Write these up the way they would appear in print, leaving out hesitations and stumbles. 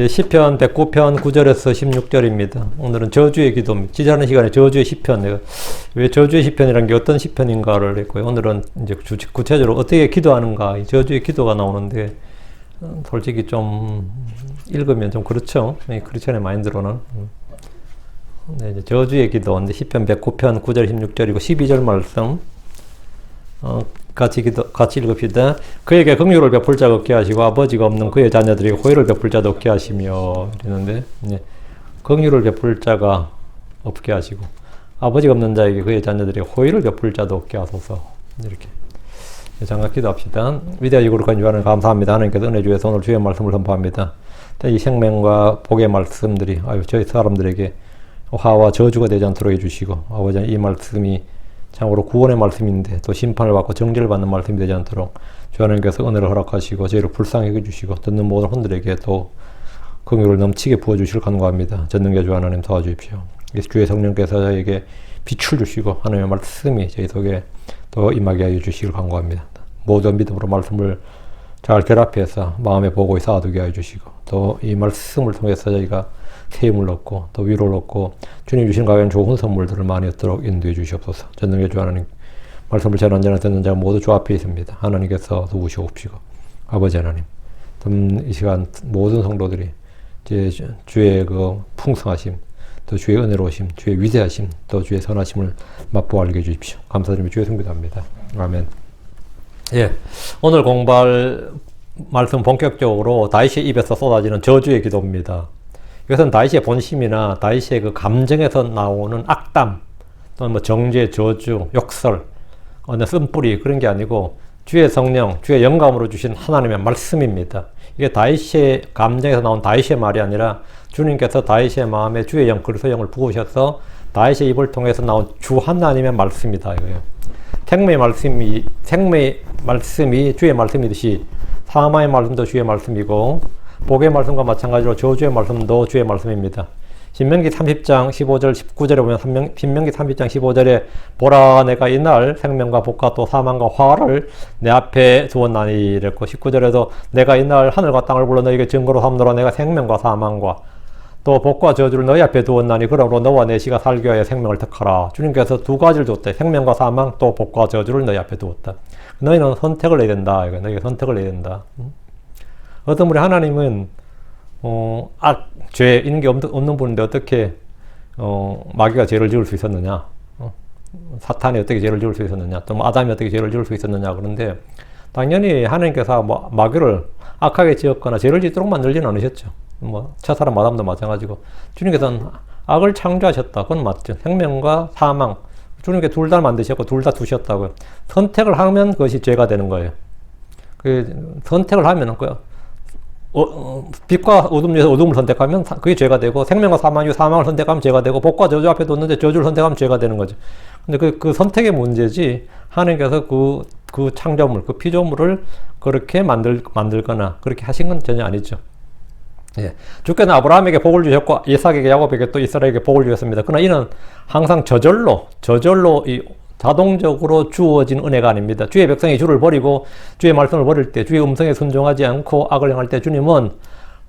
시편 109편 9절에서 16절입니다. 오늘은 저주의 기도입니다. 지지하는 시간에 저주의 시편, 내가 왜 저주의 시편이라는 게 어떤 시편인가를 했고요. 오늘은 이제 구체적으로 어떻게 기도하는가, 이 저주의 기도가 나오는데, 솔직히 좀 읽으면 좀 그렇죠. 크리스천의 마인드로는. 네, 이제 저주의 기도인데 시편 109편 9절 16절이고 12절 말씀 같이 읽읍시다. 그에게 긍휼을 베풀 자가 없게 하시고 아버지가 없는 그의 자녀들에게 호의를 베풀 자도 없게 하시며 이러는데, 긍휼을 베풀 자가 없게 하시고 아버지가 없는 자에게 그의 자녀들에게 호의를 베풀 자도 없게 하소서. 이렇게 장각 기도합시다. 위대하시고 거룩한 주하나님 감사합니다. 하나님께서 은혜 주에서 오늘 주의 말씀을 선포합니다. 이 생명과 복의 말씀들이 저희 사람들에게 화와 저주가 되지 않도록 해주시고, 아버지 이 말씀이 참으로 구원의 말씀인데 또 심판을 받고 정죄를 받는 말씀이 되지 않도록 주 하나님께서 은혜를 허락하시고 저희를 불쌍히 해주시고 듣는 모든 혼들에게 또 긍휼을 넘치게 부어주시길 간구합니다. 전능자 주 하나님 도와주십시오. 주의 성령께서 저희에게 빛을 주시고 하나님의 말씀이 저희 속에 또 임하게 하여 주시길 간구합니다. 모든 믿음으로 말씀을 잘 결합해서 마음의 보고에 쌓아두게 하여 주시고, 또 이 말씀을 통해서 저희가 세임을 얻고 또 위로를 얻고 주님 주신 가장 좋은 선물들을 많이 얻도록 인도해 주시옵소서. 전능의 주 하나님, 말씀을 전하는 자나 듣는 자가 모두 주 앞에 있습니다. 하나님께서 도우시옵시고, 아버지 하나님, 이 시간 모든 성도들이 이제 주의 그 풍성하심, 또 주의 은혜로우심, 주의 위대하심, 또 주의 선하심을 맛보아 알게 해주십시오. 감사드리며 주의 성기도합니다. 아멘. 오늘 공부할 말씀 본격적으로 다윗의 입에서 쏟아지는 저주의 기도입니다. 이것은 다윗의 본심이나 다윗의 그 감정에서 나오는 악담, 또는 뭐 정죄, 저주, 욕설, 어느 쓴뿌리 그런 게 아니고 주의 성령, 주의 영감으로 주신 하나님의 말씀입니다. 이게 다윗의 감정에서 나온 다윗의 말이 아니라 주님께서 다윗의 마음에 주의 영, 그리스도의 영을 부으셔서 다윗의 입을 통해서 나온 주 하나님의 말씀이다 이거예요. 생명의 말씀이 주의 말씀이듯이 사마의 말씀도 주의 말씀이고, 복의 말씀과 마찬가지로 저주의 말씀도 주의 말씀입니다. 신명기 30장 15절 19절에 보면 신명기 30장 15절에 보라 내가 이날 생명과 복과 또 사망과 화를 내 앞에 두었나니 이랬고, 19절에도 내가 이날 하늘과 땅을 불러 너에게 증거로 삼노라. 내가 생명과 사망과 또 복과 저주를 너희 앞에 두었나니 그러므로 너와 내 씨가 살기 위하여 생명을 택하라. 주님께서 두 가지를 줬대. 생명과 사망 또 복과 저주를 너희 앞에 두었다. 너희는 선택을 해야 된다. 너희가 선택을 해야 된다. 어떤 분이 하나님은 죄 있는 게 없는 분인데 어떻게 마귀가 죄를 지을 수 있었느냐, 사탄이 어떻게 죄를 지을 수 있었느냐, 또 아담이 어떻게 죄를 지을 수 있었느냐. 그런데 당연히 하나님께서 마귀를 악하게 지었거나 죄를 짓도록 만들지는 않으셨죠. 첫사람 아담도 마찬가지고 주님께서는 악을 창조하셨다. 그건 맞죠. 생명과 사망 주님께 둘 다 만드셨고 둘 다 두셨다고요. 선택을 하면 그것이 죄가 되는 거예요. 선택을 하면은 빛과 어둠 중에서 어둠을 선택하면 그게 죄가 되고, 생명과 사망 중 사망을 선택하면 죄가 되고, 복과 저주 앞에 뒀는데 저주를 선택하면 죄가 되는 거죠. 근데 그 선택의 문제지, 하나님께서 그 창조물, 그 피조물을 그렇게 만들거나 그렇게 하신 건 전혀 아니죠. 주께는 아브라함에게 복을 주셨고 이삭에게 야곱에게 또 이스라엘에게 복을 주셨습니다. 그러나 이는 항상 저절로 자동적으로 주어진 은혜가 아닙니다. 주의 백성이 주를 버리고 주의 말씀을 버릴 때, 주의 음성에 순종하지 않고 악을 행할 때 주님은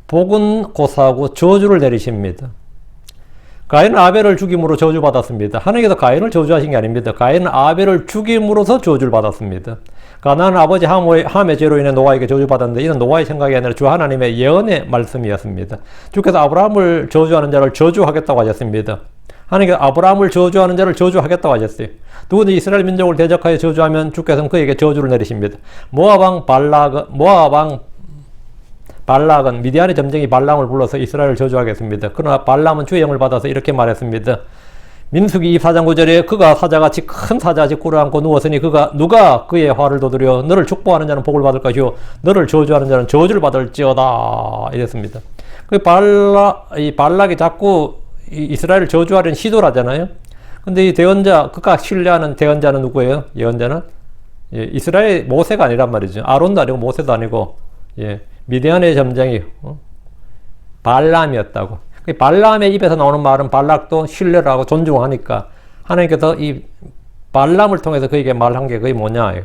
복은 고사하고 저주를 내리십니다. 가인은 아벨을 죽임으로 저주받았습니다. 하나님께서 가인을 저주하신 게 아닙니다. 가인은 아벨을 죽임으로써 저주를 받았습니다. 가나안 아버지 함의 죄로 인해 노아에게 저주받았는데 이는 노아의 생각이 아니라 주 하나님의 예언의 말씀이었습니다. 주께서 아브라함을 저주하는 자를 저주하겠다고 하셨습니다. 하나님께서 아브라함을 저주하는 자를 저주하겠다고 하셨어요. 누구든지 이스라엘 민족을 대적하여 저주하면 주께서는 그에게 저주를 내리십니다. 모압왕 발락은 미디안의 점쟁이 발람을 불러서 이스라엘을 저주하겠습니다. 그러나 발람은 주의 영을 받아서 이렇게 말했습니다. 민수기 24장 9절에 그가 사자같이 큰 사자같이 꿇어앉고 누웠으니 누가 그의 화를 돋으려 너를 축복하는 자는 복을 받을 것이요 너를 저주하는 자는 저주를 받을지어다 이랬습니다. 이 발락이 자꾸 이스라엘을 저주하려는 시도를 하잖아요. 근데 이 대언자, 그가 신뢰하는 대언자는 누구예요? 예언자는 이스라엘 모세가 아니란 말이죠. 아론도 아니고 모세도 아니고 미디안의 점쟁이 발람이었다고. 발람의 입에서 나오는 말은 발락도 신뢰를 하고 존중하니까 하나님께서 이 발람을 통해서 그에게 말한 게 그게 뭐냐,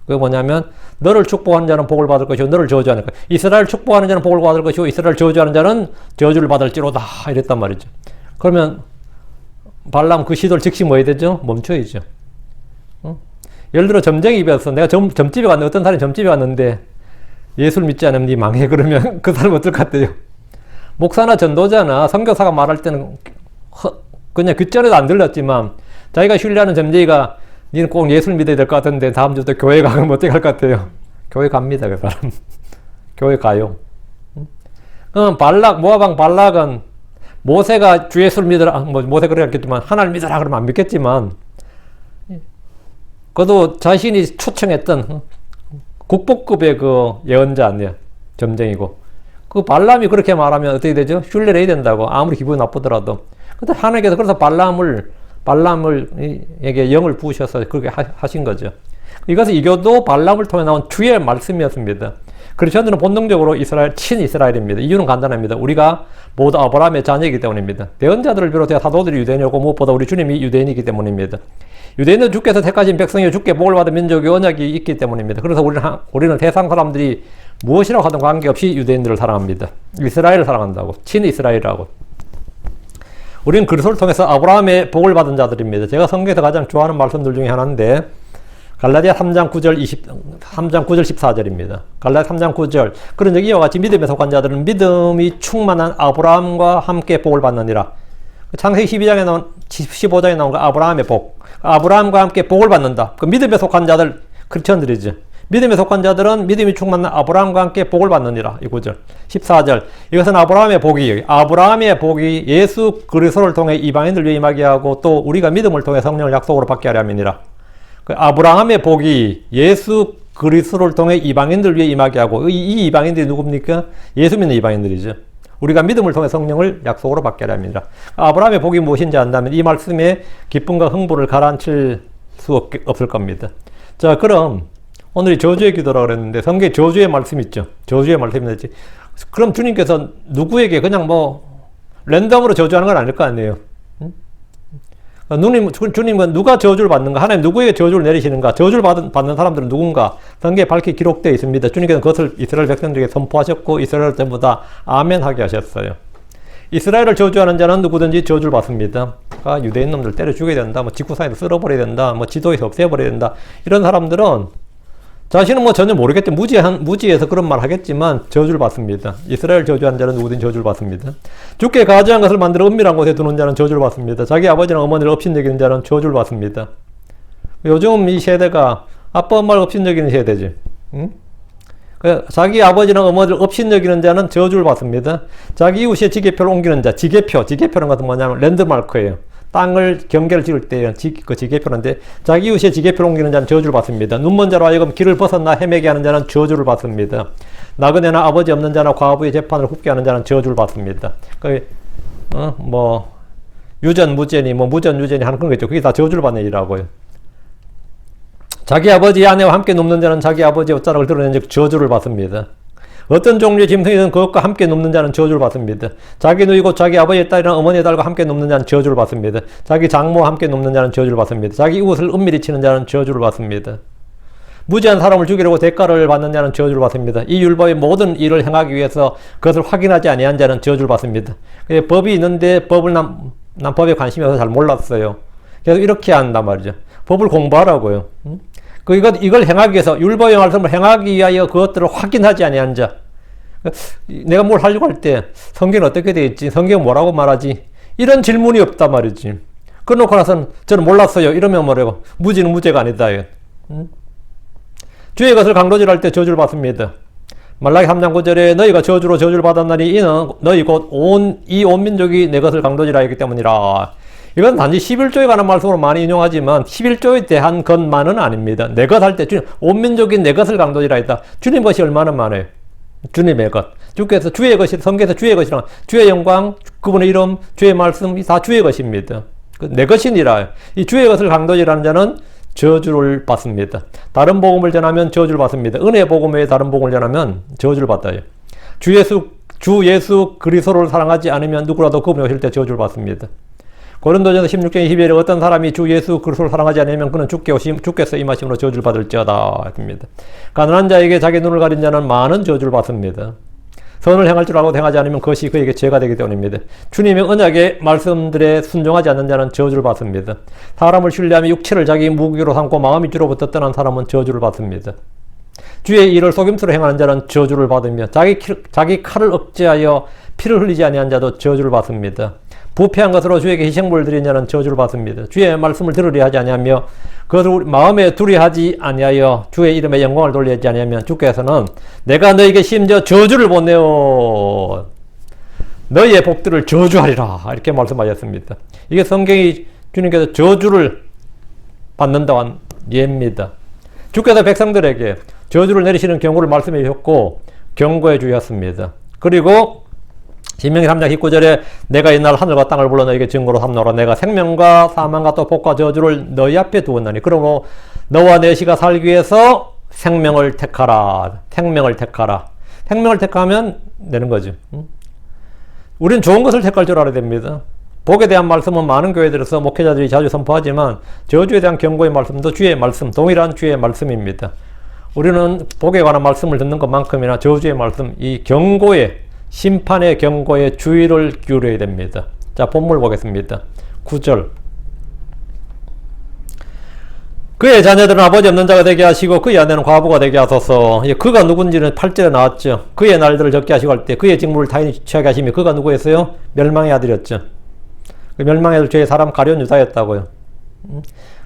그게 뭐냐면 너를 축복하는 자는 복을 받을 것이고 너를 저주하는 것. 이스라엘 축복하는 자는 복을 받을 것이고 이스라엘 저주하는 자는 저주를 받을지로다 이랬단 말이죠. 그러면 발람 그 시도를 즉시 뭐 해야 되죠? 멈춰야죠. 예를 들어 점쟁이 입에서 내가 점집에 갔는데 어떤 사람이 점집에 왔는데 예수를 믿지 않으면 네 망해 그러면 그 사람은 어떨 것 같아요? 목사나 전도자나 선교사가 말할 때는 그냥 귓전에도 안 들렸지만 자기가 신뢰하는 점쟁이가 니는 꼭 예수를 믿어야 될 것 같은데 다음 주부터 교회 가면 어떻게 할 것 같아요? 교회 갑니다 그 사람. 교회 가요. 그럼 모아방 발락은 모세가 주 예수를 믿으라 모세 그랬겠지만 하나님 믿으라 그러면 안 믿겠지만 그래도 자신이 초청했던 국보급의 그 예언자 아니에요. 점쟁이고. 그 발람이 그렇게 말하면 어떻게 되죠? 신뢰를 해야 된다고. 아무리 기분이 나쁘더라도. 근데 하나님께서 그래서 발람에게 영을 부으셔서 그렇게 하신 거죠. 이것은 이교도 발람을 통해 나온 주의 말씀이었습니다. 크리스천들은 본능적으로 친이스라엘입니다. 이유는 간단합니다. 우리가 모두 아브라함의 자녀이기 때문입니다. 대언자들을 비롯해 사도들이 유대인이고 무엇보다 우리 주님이 유대인이기 때문입니다. 유대인은 주께서 택하신 백성이요 주께 복을 받은 민족이 언약이 있기 때문입니다. 그래서 우리는 세상 사람들이 무엇이라고 하든 관계없이 유대인들을 사랑합니다. 이스라엘을 사랑한다고. 친이스라엘이라고. 우리는 그리스도를 통해서 아브라함의 복을 받은 자들입니다. 제가 성경에서 가장 좋아하는 말씀들 중에 하나인데 갈라디아 3장 9절 14절입니다. 갈라디아 3장 9절 그런 이와 같이 믿음에 속한 자들은 믿음이 충만한 아브라함과 함께 복을 받느니라. 창세기 15장에 나온 거 아브라함의 복. 아브라함과 함께 복을 받는다. 그 믿음에 속한 자들, 크리스천들이죠. 믿음에 속한 자들은 믿음이 충만한 아브라함과 함께 복을 받느니라. 이 9절. 14절. 이것은 아브라함의 복이 예수 그리스도를 통해 이방인들 위해 임하게 하고 또 우리가 믿음을 통해 성령을 약속으로 받게 하려 함이니라. 그 아브라함의 복이 예수 그리스도를 통해 이방인들 위해 임하게 하고 이 이방인들이 누굽니까? 예수 믿는 이방인들이죠. 우리가 믿음을 통해 성령을 약속으로 받게 하려 합니다. 아브라함의 복이 무엇인지 안다면 이 말씀에 기쁨과 흥분을 가라앉힐 수 없을 겁니다. 자, 그럼 오늘이 저주의 기도라고 그랬는데 성경에 저주의 말씀 있죠. 저주의 말씀이 있지. 그럼 주님께서 누구에게 그냥 랜덤으로 저주하는 건 아닐 거 아니에요. 주님은 누가 저주를 받는가? 하나님 누구에게 저주를 내리시는가? 저주를 받는 사람들은 누군가? 성경에 밝게 기록되어 있습니다. 주님께서는 그것을 이스라엘 백성들에게 선포하셨고 이스라엘 전부 다 아멘 하게 하셨어요. 이스라엘을 저주하는 자는 누구든지 저주를 받습니다. 유대인 놈들 때려 죽여야 된다. 직구상에서 쓸어버려야 된다. 지도에서 없애버려야 된다. 이런 사람들은 자신은 전혀 모르겠지. 무지해서 그런 말 하겠지만 저주를 받습니다. 이스라엘 저주한 자는 누구든지 저주를 받습니다. 주께 가증한 것을 만들어 은밀한 곳에 두는 자는 저주를 받습니다. 자기 아버지나 어머니를 업신여기는 자는 저주를 받습니다. 요즘 이 세대가 아빠 엄마를 업신여기는 세대지. 응? 자기 아버지나 어머니를 업신여기는 자는 저주를 받습니다. 자기 이웃의 지게표를 옮기는 자, 지게표는 것은 뭐냐면 랜드마크예요. 땅을 경계를 찍을 때 그 지게표인데 자기 이웃의 지게표를 옮기는 자는 저주를 받습니다. 눈먼 자로 하여금 길을 벗어나 헤매게 하는 자는 저주를 받습니다. 나그네나 아버지 없는 자나 과부의 재판을 굽게 하는 자는 저주를 받습니다. 유전 무죄니 무전 유죄니 하는 그런 거 있죠. 그게 다 저주를 받는 일이라고요. 자기 아버지의 아내와 함께 눕는 자는 자기 아버지의 옷자락을 드러낸 즉 저주를 받습니다. 어떤 종류의 짐승이든 그것과 함께 눕는 자는 저주를 받습니다. 자기 누이고 자기 아버지의 딸이나 어머니의 딸과 함께 눕는 자는 저주를 받습니다. 자기 장모와 함께 눕는 자는 저주를 받습니다. 자기 이웃을 은밀히 치는 자는 저주를 받습니다. 무지한 사람을 죽이려고 대가를 받는 자는 저주를 받습니다. 이 율법의 모든 일을 행하기 위해서 그것을 확인하지 아니한 자는 저주를 받습니다. 법이 있는데 난 법에 관심이 없어서 잘 몰랐어요. 그래서 이렇게 한단 말이죠. 법을 공부하라고요. 이걸 행하기 위해서 율법의 말씀을 행하기 위하여 그것들을 확인하지 아니한 자. 내가 뭘 하려고 할 때 성경은 어떻게 되어 있지? 성경은 뭐라고 말하지? 이런 질문이 없단 말이지. 그러놓고 나서는 저는 몰랐어요. 이러면 뭐라고? 무지는 무죄가 아니다. 주의 것을 강도질할 때 저주를 받습니다. 말라기 3장 9절에 너희가 저주를 받았나니 이는 너희 곧 온 민족이 내 것을 강도질하였기 때문이라. 이건 단지 11조에 관한 말씀으로 많이 인용하지만 11조에 대한 것만은 아닙니다. 내 것 할 때 주님, 온 민족이 내 것을 강도질하였다. 주님 것이 얼마나 많아요. 주님의 것. 주께서 주의 것이, 성경에서 주의 것이란 주의 영광, 그분의 이름, 주의 말씀이 다 주의 것입니다. 내 것이니라. 이 주의 것을 강도질하는 자는 저주를 받습니다. 다른 복음을 전하면 저주를 받습니다. 은혜 복음 외에 다른 복음을 전하면 저주를 받아요. 주 예수 그리스도를 사랑하지 않으면 누구라도 그분이 오실 때 저주를 받습니다. 고린도전서 16장 22절에 어떤 사람이 주 예수 그리스도를 사랑하지 않으면 그는 주께서 임하심으로 저주를 받을지어다 합니다. 가난한 자에게 자기 눈을 가린 자는 많은 저주를 받습니다. 선을 행할 줄 알고 행하지 않으면 그것이 그에게 죄가 되기 때문입니다. 주님의 언약의 말씀들에 순종하지 않는 자는 저주를 받습니다. 사람을 신뢰하며 육체를 자기 무기로 삼고 마음이 주로부터 떠난 사람은 저주를 받습니다. 주의 일을 속임수로 행하는 자는 저주를 받으며 자기 칼을 억제하여 피를 흘리지 아니한 자도 저주를 받습니다. 부패한 것으로 주에게 희생물을 드린 자는 저주를 받습니다. 주의 말씀을 들으려 하지 아니하며 그것을 마음에 두려하지 아니하여 주의 이름에 영광을 돌리지 아니하면 주께서는 내가 너에게 심지어 저주를 보내어 너희의 복들을 저주하리라 이렇게 말씀하셨습니다. 이게 성경이 주님께서 저주를 받는다고 한 예입니다. 주께서 백성들에게 저주를 내리시는 경고를 말씀해 주셨고 경고해 주셨습니다. 그리고 신명기 3장 19절에 내가 이날 하늘과 땅을 불러 너에게 증거로 삼노라. 내가 생명과 사망과 또 복과 저주를 너희 앞에 두었나니 그러므로 너와 내 씨가 살기 위해서 생명을 택하라. 생명을 택하라. 생명을 택하면 되는 거죠. 우리는 좋은 것을 택할 줄 알아야 됩니다. 복에 대한 말씀은 많은 교회들에서 목회자들이 자주 선포하지만 저주에 대한 경고의 말씀도 주의 말씀, 동일한 주의 말씀입니다. 우리는 복에 관한 말씀을 듣는 것만큼이나 저주의 말씀, 이 경고의 심판의 경고에 주의를 기울여야 됩니다. 자, 본문 보겠습니다. 9절. 그의 자녀들은 아버지 없는 자가 되게 하시고 그의 아내는 과부가 되게 하소서. 그가 누군지는 8절에 나왔죠. 그의 날들을 적게 하시고 할 때 그의 직무를 타인이 취하게 하시며 그가 누구였어요? 멸망의 아들이었죠. 그 멸망의 아들 죄의 사람 가룟 유다였다고요.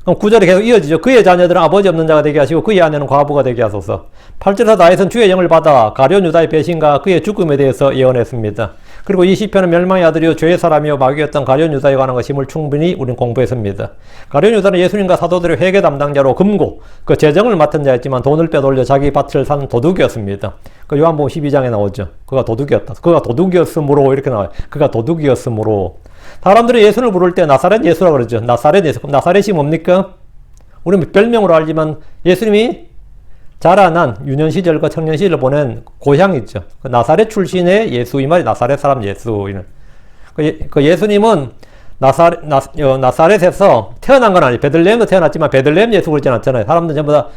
그럼 9절에 계속 이어지죠. 그의 자녀들은 아버지 없는 자가 되게 하시고 그의 아내는 과부가 되게 하소서. 8절에서 다윗은 주의 영을 받아 가룟 유다의 배신과 그의 죽음에 대해서 예언했습니다. 그리고 이 시편은 멸망의 아들이요 죄의 사람이요 마귀였던 가룟 유다에 관한 것임을 충분히 우리는 공부했습니다. 가룟 유다는 예수님과 사도들의 회계 담당자로 금고 그 재정을 맡은 자였지만 돈을 빼돌려 자기 밭을 산 도둑이었습니다. 그 요한복음 12장에 나오죠. 그가 도둑이었다. 그가 도둑이었으므로 이렇게 나와요. 그가 도둑이었으므로. 사람들이 예수를 부를 때 나사렛 예수라고 그러죠. 나사렛 예수. 그럼 나사렛이 뭡니까? 우리는 별명으로 알지만 예수님이 자라난 유년 시절과 청년 시절을 보낸 고향이 있죠. 그 나사렛 출신의 예수, 이 말이 나사렛 사람 예수. 그 예수님은 나사렛에서 태어난 건 아니에요. 베들레헴에서 태어났지만 베들레헴 예수 그러지 않았잖아요. 사람들 전부 다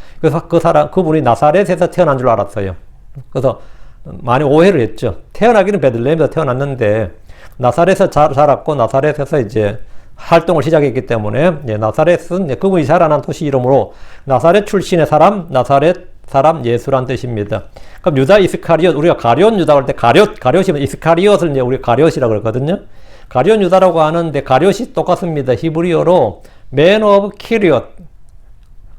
그분이 나사렛에서 태어난 줄 알았어요. 그래서 많이 오해를 했죠. 태어나기는 베들레헴에서 태어났는데 나사렛에서 자랐고 나사렛에서 이제 활동을 시작했기 때문에 나사렛은 그분이 자라난 도시 이름으로 나사렛 출신의 사람, 나사렛 사람 예수란 뜻입니다. 그럼 유다 이스카리옷, 우리가 가룟 유다고 할 때 가룟이면 이스카리옷을 이제 우리가 가룟이라고 그러거든요. 가룟 유다라고 하는데 가룟이 똑같습니다. 히브리어로 Man of Kiriot.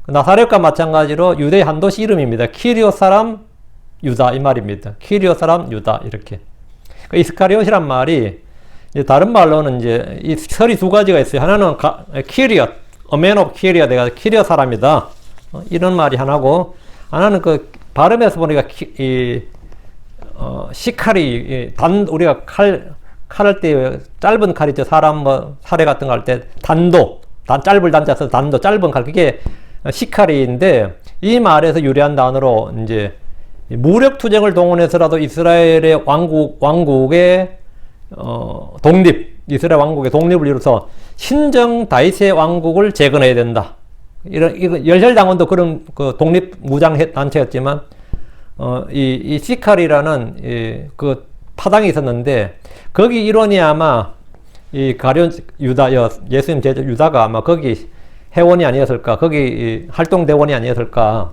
나사렛과 마찬가지로 유대의 한 도시 이름입니다. 키리옷 사람 유다 이 말입니다. 키리옷 사람 유다 이렇게. 이스카리옷이란 말이 다른 말로는 이제 이 설이 두 가지가 있어요. 하나는 키리엇, a man of Kiriot, 내가 키리엇 사람이다. 이런 말이 하나고, 하나는 그 발음에서 보니까 시카리, 우리가 칼할 때 짧은 칼이죠. 사람 사례 같은 거 할 때 짧을 단자 써서 단도, 짧은 칼, 그게 시카리인데 이 말에서 유래한 단어로 이제 무력 투쟁을 동원해서라도 이스라엘의 왕국의 이스라엘 왕국의 독립을 이루어서 신정 다윗의 왕국을 재건해야 된다. 이거 열혈당원도 그런 그 독립 무장 단체였지만, 이 시칼이라는 그 파당이 있었는데, 거기 일원이 아마 이 가룟 유다, 예수님 제자 유다가 아마 거기 회원이 아니었을까, 거기 활동대원이 아니었을까,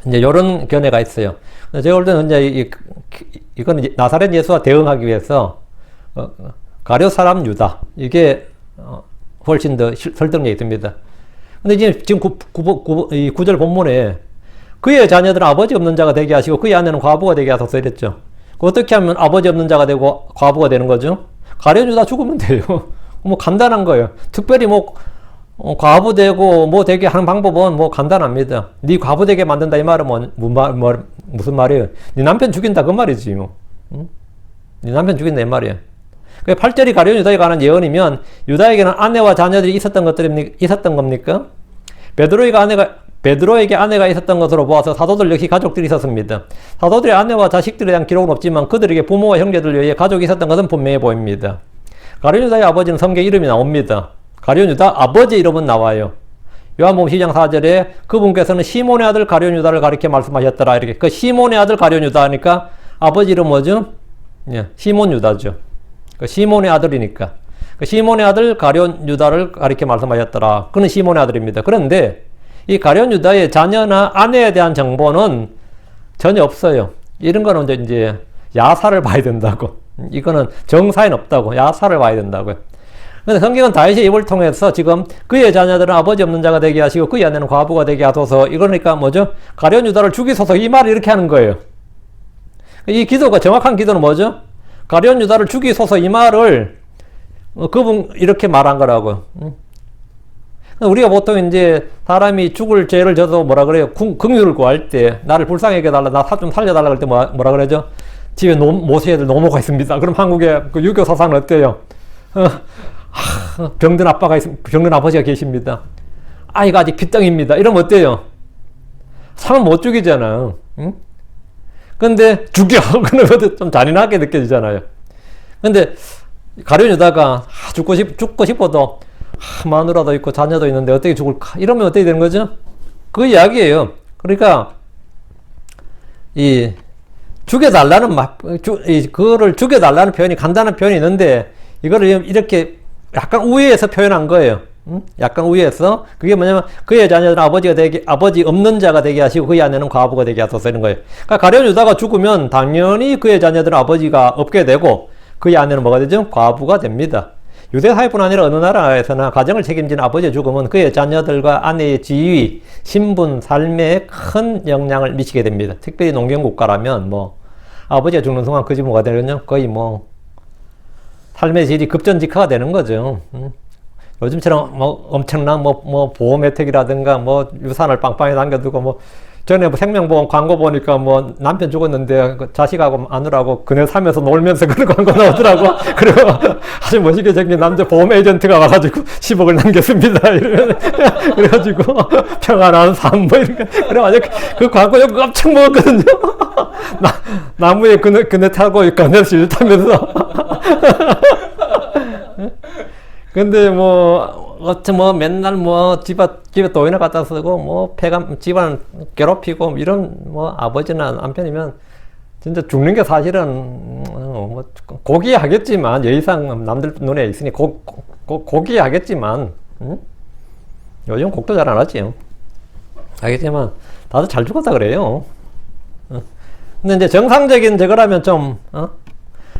이제 요런 견해가 있어요. 제가 볼 때는 이제 이건 나사렛 예수와 대응하기 위해서 가룟 사람 유다, 이게 훨씬 더 설득력이 있습니다. 근데 지금 이 9절 본문에 그의 자녀들은 아버지 없는 자가 되게 하시고 그의 아내는 과부가 되게 하소서 이랬죠. 어떻게 하면 아버지 없는 자가 되고 과부가 되는 거죠? 가룟 유다 죽으면 돼요. 뭐 간단한 거예요. 특별히 뭐 과부 되고 뭐 되게 하는 방법은 뭐 간단합니다. 네 과부 되게 만든다 이 말은 무슨 말이에요? 네 남편 죽인다 그 말이지 뭐. 응? 네 남편 죽인다 이 말이에요. 8절이 가룟 유다에 관한 예언이면 유다에게는 아내와 자녀들이 있었던 겁니까? 베드로에게 아내가 있었던 것으로 보아서 사도들 역시 가족들이 있었습니다. 사도들의 아내와 자식들에 대한 기록은 없지만 그들에게 부모와 형제들 외에 가족이 있었던 것은 분명해 보입니다. 가룟 유다의 아버지는 성경 이름이 나옵니다. 가룟 유다 아버지 이름은 나와요. 요한복음 12장 4절에 그분께서는 시몬의 아들 가룟 유다를 가리켜 말씀하셨더라. 이렇게 그 시몬의 아들 가룟 유다 하니까 아버지 이름 뭐죠? 예, 시몬 유다죠. 그 시몬의 아들이니까 그 시몬의 아들 가룟 유다를 가리켜 말씀하셨더라. 그는 시몬의 아들입니다. 그런데 이 가룟 유다의 자녀나 아내에 대한 정보는 전혀 없어요. 이런 거는 이제 야사를 봐야 된다고. 이거는 정사엔 없다고. 야사를 봐야 된다고요. 근데 성경은 다윗의 입을 통해서 지금 그의 자녀들은 아버지 없는 자가 되게 하시고 그의 아내는 과부가 되게 하소서. 이러니까 뭐죠? 가룟 유다를 죽이소서. 이 말을 이렇게 하는 거예요. 이 기도가 정확한 기도는 뭐죠? 가룟 유다를 죽이소서. 이 말을 그분 이렇게 말한 거라고요. 우리가 보통 이제 사람이 죽을 죄를 져서 뭐라 그래요? 긍휼을 구할 때 나를 불쌍하게 해달라, 나 좀 살려달라 그럴 때 뭐라 그러죠? 집에 모셔야 될 노모가 있습니다. 그럼 한국의 그 유교 사상은 어때요? 병든 병든 아버지가 계십니다. 아이가 아직 핏덩입니다. 이러면 어때요? 사람 못 죽이잖아요. 응? 근데 죽여! 그러면 좀 잔인하게 느껴지잖아요. 근데 가룟 유다가 죽고 싶어도 마누라도 있고 자녀도 있는데 어떻게 죽을까? 이러면 어떻게 되는 거죠? 그 이야기예요. 그러니까 이 죽여달라는 그거를 죽여달라는 표현이 간단한 표현이 있는데 이거를 이렇게 약간 우회해서 표현한 거예요. 약간 우회해서 그게 뭐냐면 그의 자녀들은 아버지 없는 자가 되게 하시고 그의 아내는 과부가 되게 하소서 이런 거예요. 그러니까 가룟 유다가 죽으면 당연히 그의 자녀들은 아버지가 없게 되고 그의 아내는 뭐가 되죠? 과부가 됩니다. 유대사회뿐 아니라 어느 나라에서나 가정을 책임지는 아버지의 죽음은 그의 자녀들과 아내의 지위, 신분, 삶에 큰 영향을 미치게 됩니다. 특별히 농경국가라면 뭐 아버지가 죽는 순간 그 집은 뭐가 되거든요? 거의 뭐 삶의 질이 급전직하가 되는 거죠. 요즘처럼 뭐 엄청난 뭐 보험 혜택이라든가 뭐 유산을 빵빵히 남겨두고 뭐 전에 뭐 생명보험 광고 보니까 뭐 남편 죽었는데 그 자식하고 마누라하고 그네 살면서 놀면서 그런 광고 나오더라고. 그리고 아주 멋있게 생긴 남자 보험 에이전트가 와가지고 10억을 남겼습니다. 이러면 그래가지고 평안한 삶 뭐 이렇게 그래가지고 그 광고 욕 엄청 먹었거든요. 나무에 그네 타고 그네 타면서. 근데 맨날 집에 돈이나 갖다 쓰고, 집안 괴롭히고, 이런, 아버지나 남편이면, 진짜 죽는 게 사실은, 고귀하겠지만, 예의상 남들 눈에 있으니, 고귀하겠지만, 요즘 곡도 잘 안 하지요. 알겠지만, 다들 잘 죽었다 그래요. 근데 이제 정상적인 저거라면 좀,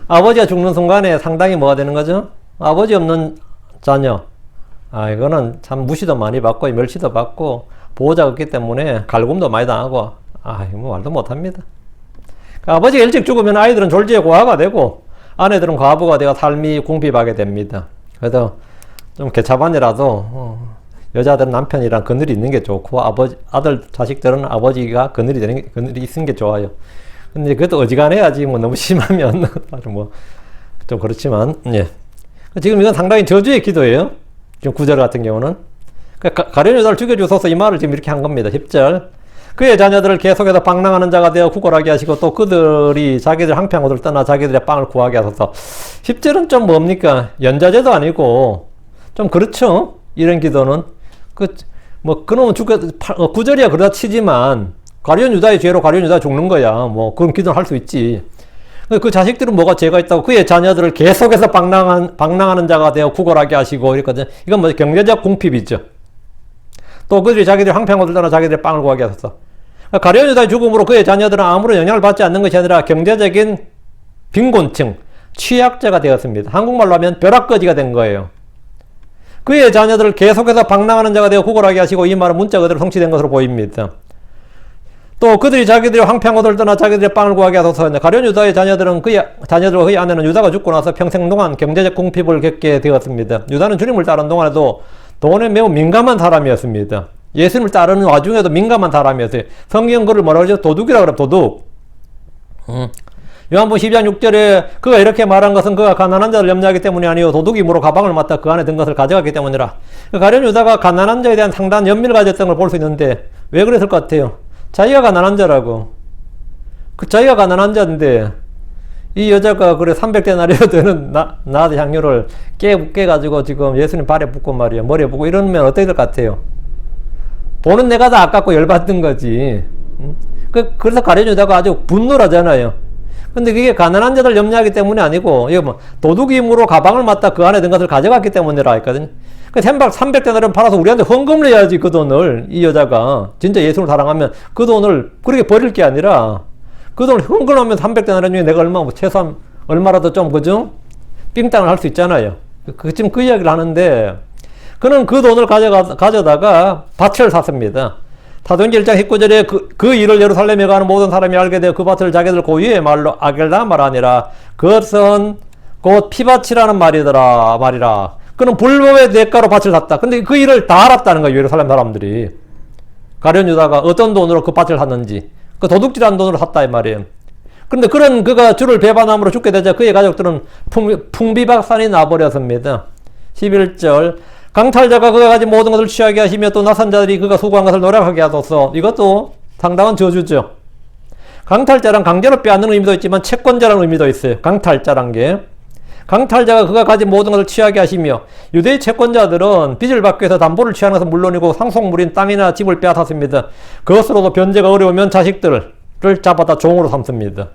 아버지가 죽는 순간에 상당히 뭐가 되는 거죠? 아버지 없는 자녀. 이거는 참 무시도 많이 받고, 멸시도 받고, 보호자가 없기 때문에 갈굼도 많이 당하고, 이거 말도 못 합니다. 그러니까 아버지가 일찍 죽으면 아이들은 졸지에 고아가 되고, 아내들은 과부가 되어 삶이 궁핍하게 됩니다. 그래서 좀 개차반이라도, 여자들은 남편이랑 그늘이 있는 게 좋고, 아들, 자식들은 아버지가 그늘이 있는 게 좋아요. 근데 그것도 어지간해야지, 너무 심하면, 좀 그렇지만, 예. 지금 이건 상당히 저주의 기도예요. 지금 9절 같은 경우는. 가룟 유다를 죽여주소서 이 말을 지금 이렇게 한 겁니다. 10절. 그의 자녀들을 계속해서 방랑하는 자가 되어 구걸하게 하시고 또 그들이 자기들 항평옷을 떠나 자기들의 빵을 구하게 하소서. 10절은 좀 뭡니까? 연자제도 아니고 좀 그렇죠. 이런 기도는. 그놈은 9절이야 그러다 치지만 가룟 유다의 죄로 가룟 유다 죽는 거야. 그런 기도는 할 수 있지. 그 자식들은 뭐가 죄가 있다고 그의 자녀들을 계속해서 방랑하는 자가 되어 구걸하게 하시고 이랬거든요. 이건 경제적 궁핍이죠. 또 그들이 자기들 항평옷을 떠나 자기들의 빵을 구하게 하소서. 가룟 유다의 죽음으로 그의 자녀들은 아무런 영향을 받지 않는 것이 아니라 경제적인 빈곤층, 취약자가 되었습니다. 한국말로 하면 벼락거지가 된 거예요. 그의 자녀들을 계속해서 방랑하는 자가 되어 구걸하게 하시고 이 말은 문자 그대로 성취된 것으로 보입니다. 또 그들이 자기들의 황평옷을 떠나 자기들의 빵을 구하게 하소서. 가룟 유다의 자녀들과 그의 아내는 유다가 죽고 나서 평생 동안 경제적 궁핍을 겪게 되었습니다. 유다는 주님을 따르는 동안에도 돈에 매우 민감한 사람이었습니다. 예수님을 따르는 와중에도 민감한 사람이었어요. 성경 그를 뭐라고 하죠? 도둑이라고 그래요. 도둑. 요한복음 12장 6절에 그가 이렇게 말한 것은 그가 가난한 자를 염려하기 때문이 아니요 도둑이 물어 가방을 맡아 그 안에 든 것을 가져갔기 때문이라. 가룟 유다가 가난한 자에 대한 상당한 연민을 가졌던 걸 볼 수 있는데 왜 그랬을 것 같아요? 자기가 가난한 자라고. 자기가 가난한 자인데 이 여자가 그래 300데나리온 되는 나드 향유를 깨가지고 지금 예수님 발에 붓고 말이야, 머리에 붓고 이러면 어떻게 될 것 같아요? 보는 내가 다 아깝고 열받던 거지. 그래서 가룟 유다가 아주 분노하잖아요. 근데 그게 가난한 자들 염려하기 때문이 아니고, 이거 뭐 도둑이 힘으로 가방을 맞다 그 안에 든 것을 가져갔기 때문이라 했거든요. 그 300데나리온 팔아서 우리한테 헌금을 해야지, 그 돈을. 이 여자가 진짜 예수를 사랑하면 그 돈을 그렇게 버릴 게 아니라 그 돈을 헌금하면 300데나리온 중에 내가 얼마, 뭐 최소한 얼마라도 좀, 그죠? 삥땅을 할 수 있잖아요. 지금 그 이야기를 하는데, 그는 그 돈을 가져다가 밭을 샀습니다. 사도행전 1장 19절에 그 일을 예루살렘에 가는 모든 사람이 알게 되어 그 밭을 자기들 고유의 말로 아겔다말 아니라 그것은 곧 피밭이라는 말이라. 그는 불법의 대가로 밭을 샀다. 근데 그 일을 다 알았다는 거예요, 예루살렘 사람들이. 가룟 유다가 어떤 돈으로 그 밭을 샀는지. 그 도둑질한 돈으로 샀다 이 말이에요. 그런데 그런 그가 주를 배반함으로 죽게 되자 그의 가족들은 풍비박산이 나버렸습니다. 11절 강탈자가 그가 가진 모든 것을 취하게 하시며 또 나선 자들이 그가 수고한 것을 노력하게 하소서. 이것도 상당한 저주죠. 강탈자란 강제로 빼앗는 의미도 있지만 채권자라는 의미도 있어요. 강탈자란 게. 강탈자가 그가 가진 모든 것을 취하게 하시며, 유대의 채권자들은 빚을 받기 위해서 담보를 취하는 것은 물론이고 상속물인 땅이나 집을 빼앗았습니다. 그것으로도 변제가 어려우면 자식들을 잡아다 종으로 삼습니다.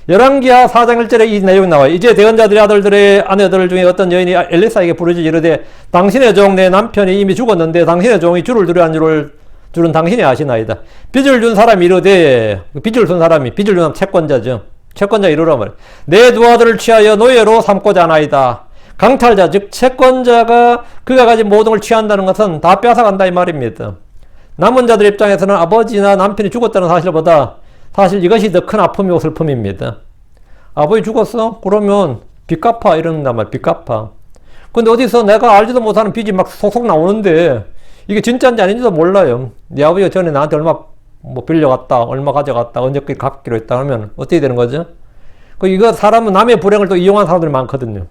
열왕기하 4장 1절에 이 내용이 나와요. 이제 대언자들의 아들들의 아내들 중에 어떤 여인이 엘리사에게 부르짖어 이르되 당신의 종 내 남편이 이미 죽었는데 당신의 종이 주를 두려한 줄은 당신이 아시나이다. 빚을 준 사람이 이르되, 빚을 준 사람이, 빚을 준 사람 채권자죠. 채권자 이르라 말이야. 내 두 아들을 취하여 노예로 삼고자 하나이다. 강탈자 즉 채권자가 그가 가진 모든 걸 취한다는 것은 다 뺏어간다 이 말입니다. 남은 자들 입장에서는 아버지나 남편이 죽었다는 사실보다 사실 이것이 더 큰 아픔이고 슬픔입니다. 아버지 죽었어? 그러면 빚 갚아 이런단 말이야. 빚 갚아. 근데 어디서 내가 알지도 못하는 빚이 막 속속 나오는데 이게 진짜인지 아닌지도 몰라요. 네 아버지가 전에 나한테 얼마 뭐 빌려갔다, 얼마 가져갔다, 언제까지 갚기로 했다 하면 어떻게 되는 거죠? 이거 사람은 남의 불행을 또 이용한 사람들이 많거든요.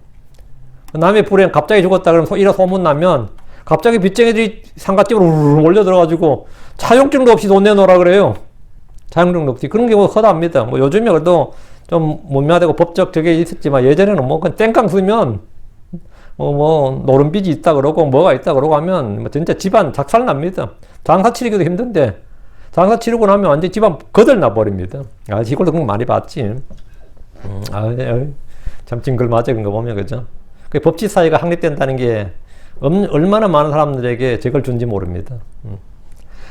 남의 불행, 갑자기 죽었다 그러면 이런 소문 나면 갑자기 빚쟁이들이 상갓집으로 우르르 몰려들어가지고 차용증도 없이 돈 내놓으라 그래요. 차용증도 없이. 그런 경우가 허다합니다. 뭐 요즘에 그래도 좀 문명화되고 법적 저게 있었지만 예전에는 뭐 그냥 땡깡 쓰면 뭐 노름빚이 있다 그러고 뭐가 있다 그러고 하면 뭐 진짜 집안 작살납니다. 장사 치르기도 힘든데 장사 치르고 나면 완전 집안 거들나 버립니다. 아, 시골도 그런 거 많이 봤지. 참 징글맞아 그런 거 보면, 그죠? 그 법치 사회가 확립된다는 게 얼마나 많은 사람들에게 저걸 준지 모릅니다.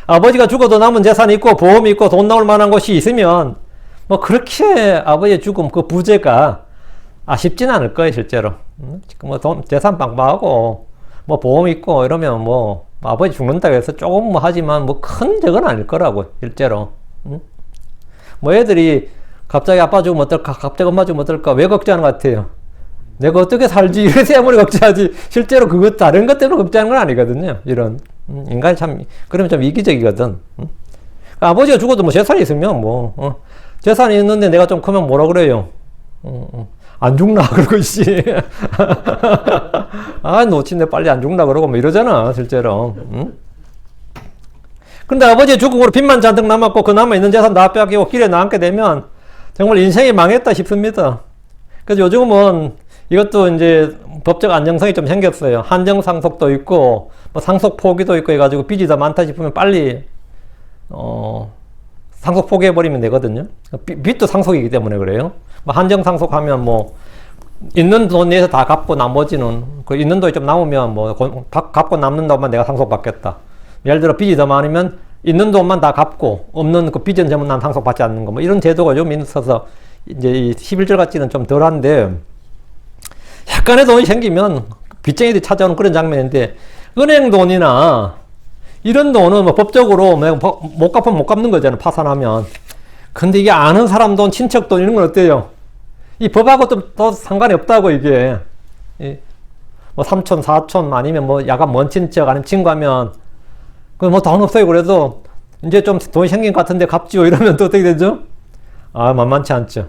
아버지가 죽어도 남은 재산이 있고 보험이 있고 돈 나올 만한 곳이 있으면 뭐 그렇게 아버지의 죽음 그 부재가 아쉽진 않을 거예요, 실제로. 뭐 재산 빵빵하고 뭐 보험 있고 이러면 뭐 아버지 죽는다고 해서 조금 뭐 하지만 뭐 큰 적은 아닐 거라고, 실제로. 뭐 애들이 갑자기 아빠 죽으면 어떨까, 갑자기 엄마 죽으면 어떨까, 왜 걱정하는 것 같아요? 내가 어떻게 살지, 이래 때문에 걱정하지, 실제로 그거 다른 것 때문에 걱정하는 건 아니거든요. 이런 인간이 참 그러면 좀 이기적이거든. 아버지가 죽어도 뭐 재산이 있으면 뭐 재산이 있는데 내가 좀 크면 뭐라 그래요? 안 죽나 그러고 씨. 아, 놓친데 빨리 안 죽나 그러고 뭐 이러잖아, 실제로. 근데 아버지의 죽음으로 빚만 잔뜩 남았고 그 남아있는 재산 다 빼앗기고 길에 나앉게 되면 정말 인생이 망했다 싶습니다. 그래서 요즘은 이것도 이제 법적 안정성이 좀 생겼어요. 한정 상속도 있고 뭐 상속 포기도 있고 해가지고 빚이 더 많다 싶으면 빨리 상속 포기해버리면 되거든요. 빚도 상속이기 때문에 그래요. 뭐 한정 상속하면 뭐 있는 돈 내에서 다 갚고 나머지는 그 있는 돈이 좀 남으면 뭐 갚고 남는 돈만 내가 상속받겠다. 예를 들어 빚이 더 많으면 있는 돈만 다 갚고 없는 그 빚은 전부 난 상속받지 않는 거 뭐 이런 제도가 좀 있어서 이제 이 11절 같지는 좀 덜한데 약간의 돈이 생기면 빚쟁이들이 찾아오는 그런 장면인데 은행 돈이나 이런 돈은 뭐 법적으로 못 갚으면 못 갚는 거잖아요. 파산하면. 근데 이게 아는 사람 돈, 친척 돈 이런 건 어때요? 이 법하고 또 상관이 없다고 이게. 뭐 삼촌, 사촌 아니면 뭐 약간 먼 친척 아니면 친구 하면 그 뭐 돈 없어요. 그래도 이제 좀 돈이 생긴 것 같은데 갚지요. 이러면 또 어떻게 되죠? 아, 만만치 않죠.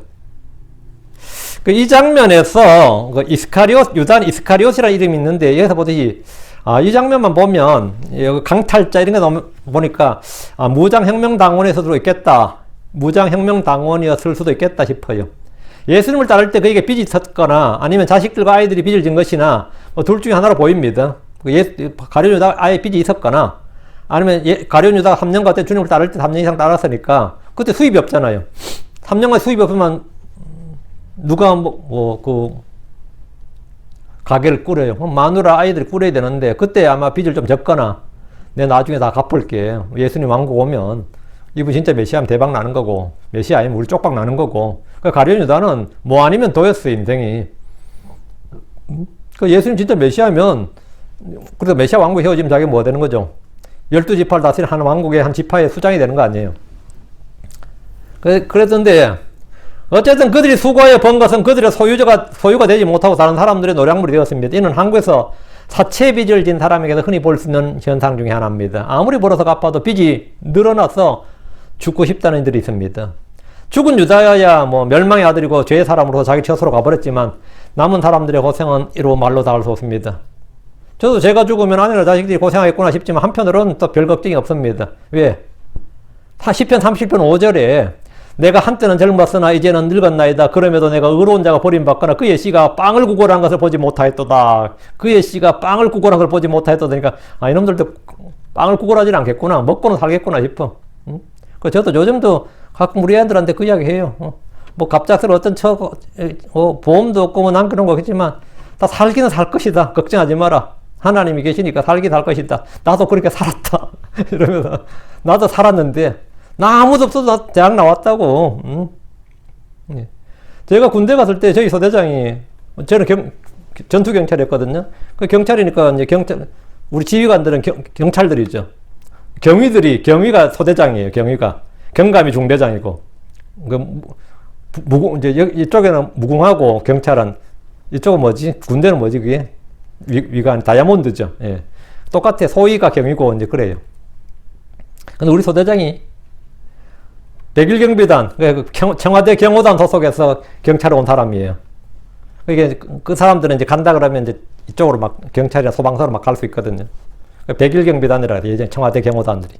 이 장면에서 그 유단 이스카리옷이라는 이름이 있는데 여기서 보듯이 이 장면만 보면 여기 강탈자 이런 거 보니까 무장혁명당원일 수도 있겠다. 무장혁명당원이었을 수도 있겠다 싶어요. 예수님을 따를 때 그에게 빚이 있었거나 아니면 자식들과 아이들이 빚을 진 것이나 뭐 둘 중에 하나로 보입니다. 가룟 유다가 아예 빚이 있었거나 아니면 가룟 유다가 3년간 때 주님을 따를 때 3년 이상 따랐으니까 그때 수입이 없잖아요. 3년간 수입이 없으면 누가 가게를 꾸려요. 마누라 아이들이 꾸려야 되는데 그때 아마 빚을 좀 졌거나 내 나중에 다 갚을게. 예수님 왕국 오면 이분 진짜 메시아면 대박 나는 거고 메시아 아니면 우리 쪽박 나는 거고. 가룟 유다는 뭐 아니면 도였어요 인생이. 예수님 진짜 메시아면 그래서 메시아 왕국 세워지면 자기가 뭐 되는 거죠? 12지파를 다스리는 한 왕국의 한 지파의 수장이 되는 거 아니에요. 그랬던데 어쨌든 그들이 수고하여 번 것은 그들의 소유가 되지 못하고 다른 사람들의 노략물이 되었습니다. 이는 한국에서 사채 빚을 진 사람에게도 흔히 볼 수 있는 현상 중에 하나입니다. 아무리 벌어서 갚아도 빚이 늘어나서 죽고 싶다는 이들이 있습니다. 죽은 유다야 뭐 멸망의 아들이고 죄의 사람으로서 자기 처소로 가버렸지만 남은 사람들의 고생은 이루 말로 닿을 수 없습니다. 저도 제가 죽으면 아내나 자식들이 고생하겠구나 싶지만 한편으로는 또 별 걱정이 없습니다. 왜? 10편 30편 5절에 내가 한때는 젊었으나 이제는 늙었나이다. 그럼에도 내가 의로운 자가 버림받거나 그의 씨가 빵을 구걸한 것을 보지 못하였도다. 그의 씨가 빵을 구걸한 것을 보지 못하였도다. 그러니까 이놈들도 빵을 구걸하지 않겠구나. 먹고는 살겠구나 싶어. 저도 요즘도 가끔 우리 애들한테 그 이야기 해요. 뭐 갑작스러운 어떤 보험도 없고 뭐 남겨놓은 거겠지만 다 살기는 살 것이다. 걱정하지 마라. 하나님이 계시니까 살긴 살 것이다. 나도 그렇게 살았다. 이러면서 나도 살았는데 나 아무도 없어도 나 대학 나왔다고. 제가 군대 갔을 때 저희 소대장이 저는 전투경찰이었거든요. 그 경찰이니까 이제 우리 지휘관들은 경찰들이죠. 경위가 소대장이에요. 경위가 경감이 중대장이고 이제 이쪽에는 무궁하고 경찰은 이쪽은 뭐지? 군대는 뭐지 그게? 위관 다이아몬드죠. 예. 똑같아. 소위가 경위고 이제 그래요. 근데 우리 소대장이 101경비단, 청와대 경호단 소속에서 경찰에 온 사람이에요. 이게 그 사람들은 이제 간다 그러면 이제 이쪽으로 막 경찰이나 소방서로 막 갈 수 있거든요. 101경비단이라 예전 청와대 경호단들이.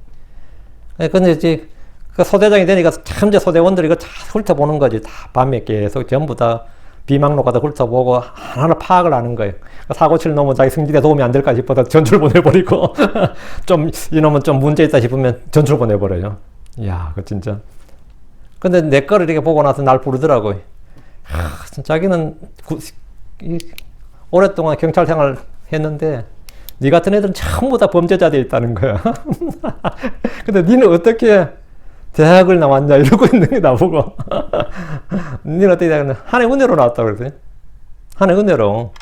근데 이제 그 소대장이 되니까 참 이제 소대원들이 이거 다 훑어보는 거지. 다 밤에 계속 전부 다 비망록가다 훑어보고 하나하나 파악을 하는 거예요. 사고 칠 놈은 자기 승진에 도움이 안 될까 싶어서 전출 보내버리고 좀 이놈은 좀 문제 있다 싶으면 전출 보내버려요. 이야, 그 진짜. 근데 내 거를 이렇게 보고 나서 날 부르더라고요. 자기는 오랫동안 경찰 생활 했는데 니 같은 애들은 전부 다 범죄자 돼 있다는 거야. 근데 니는 어떻게 대학을 나왔냐 이러고 있는 게 나보고. 니는 어떻게 대학을 하나의 은혜로 나왔다고 그러더니 하나의 은혜로.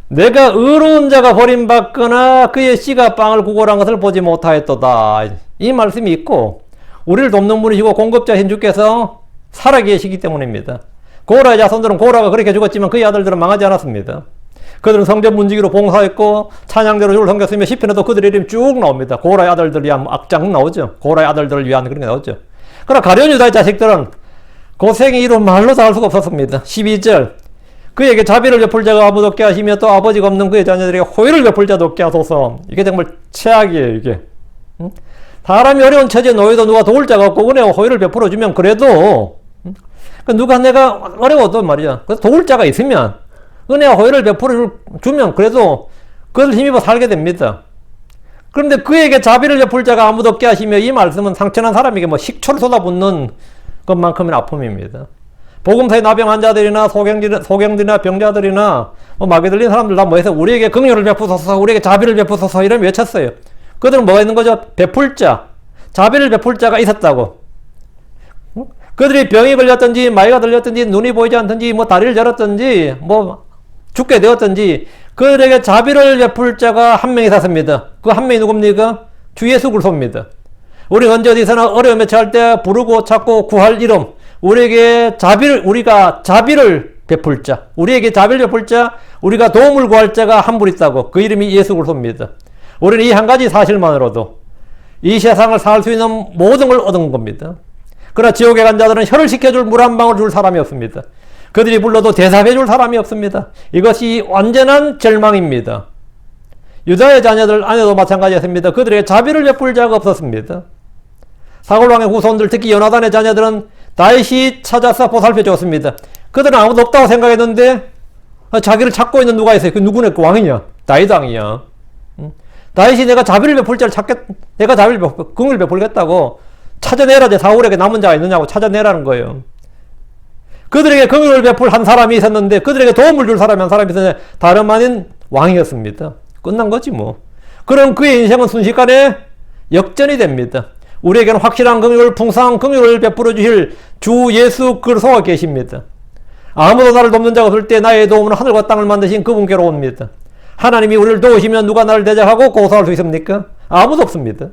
내가 의로운 자가 버림받거나 그의 씨가 빵을 구걸한 것을 보지 못하였도다. 이 말씀이 있고 우리를 돕는 분이시고 공급자신 주께서 살아계시기 때문입니다. 고라의 자손들은 고라가 그렇게 죽었지만 그의 아들들은 망하지 않았습니다. 그들은 성전 문지기로 봉사했고 찬양대로 주를 섬겼으며 시편에도 그들의 이름이 쭉 나옵니다. 고라의 아들들을 위한 악장 나오죠. 고라의 아들들을 위한 그런 게 나오죠. 그러나 가룟 유다의 자식들은 고생이 이루 말로 다 할 수가 없었습니다. 12절 그에게 자비를 베풀 자가 아무도 없게 하시며 또 아버지가 없는 그의 자녀들에게 호의를 베풀 자도 없게 하소서. 이게 정말 최악이에요. 이게 사람이 어려운 처지에 놓여도 누가 도울 자가 없고 은혜와 호의를 베풀어주면 그래도 누가 내가 어려워도 말이야. 그래서 도울 자가 있으면 은혜와 호의를 베풀어주면 그래도 그것을 힘입어 살게 됩니다. 그런데 그에게 자비를 베풀 자가 아무도 없게 하시며 이 말씀은 상처난 사람에게 뭐 식초를 쏟아붓는 것만큼의 아픔입니다. 복음사의 나병 환자들이나 소경들이나 병자들이나 뭐 마귀 들린 사람들 다 모여서 우리에게 긍휼을 베푸소서, 우리에게 자비를 베푸소서 이러면 외쳤어요. 그들은 뭐가 있는 거죠? 베풀 자, 자비를 베풀 자가 있었다고. 그들이 병이 걸렸든지 마이가 들렸든지 눈이 보이지 않든지 뭐 다리를 절었든지 뭐 죽게 되었든지 그들에게 자비를 베풀 자가 한 명이 있었습니다. 그 한 명이 누굽니까? 주 예수 그리스도입니다. 우리 언제 어디서나 어려움에 처할 때 부르고 찾고 구할 이름, 우리가 자비를 베풀 자, 우리에게 자비를 베풀 자, 우리가 도움을 구할 자가 한 분 있다고. 그 이름이 예수 그리스도입니다. 우리는 이 한 가지 사실만으로도 이 세상을 살 수 있는 모든 걸 얻은 겁니다. 그러나 지옥에 간 자들은 혀를 식혀줄 물 한 방울 줄 사람이 없습니다. 그들이 불러도 대답해줄 사람이 없습니다. 이것이 완전한 절망입니다. 유다의 자녀들 안에도 마찬가지였습니다. 그들에게 자비를 베풀 자가 없었습니다. 사울왕의 후손들 특히 요나단의 자녀들은 다윗이 찾아서 보살펴 줬습니다. 그들은 아무도 없다고 생각했는데 자기를 찾고 있는 누가 있어요. 그 누구네? 그 왕이냐? 다윗 왕이야. 다윗이 내가 자비를 베풀 자를 내가 자비를 긍휼을 베풀겠다고 찾아내라. 사울에게 남은 자가 있느냐고 찾아내라는 거예요. 그들에게 긍휼을 베풀 한 사람이 있었는데, 그들에게 도움을 줄 사람이 한 사람이 있었는데, 다름 아닌 왕이었습니다. 끝난 거지 뭐. 그럼 그의 인생은 순식간에 역전이 됩니다. 우리에게는 확실한 긍휼, 풍성한 긍휼을 베풀어 주실 주 예수 그리스도가 계십니다. 아무도 나를 돕는 자가 없을 때 나의 도움은 하늘과 땅을 만드신 그분께로 옵니다. 하나님이 우리를 도우시면 누가 나를 대적하고 고소할 수 있습니까? 아무도 없습니다.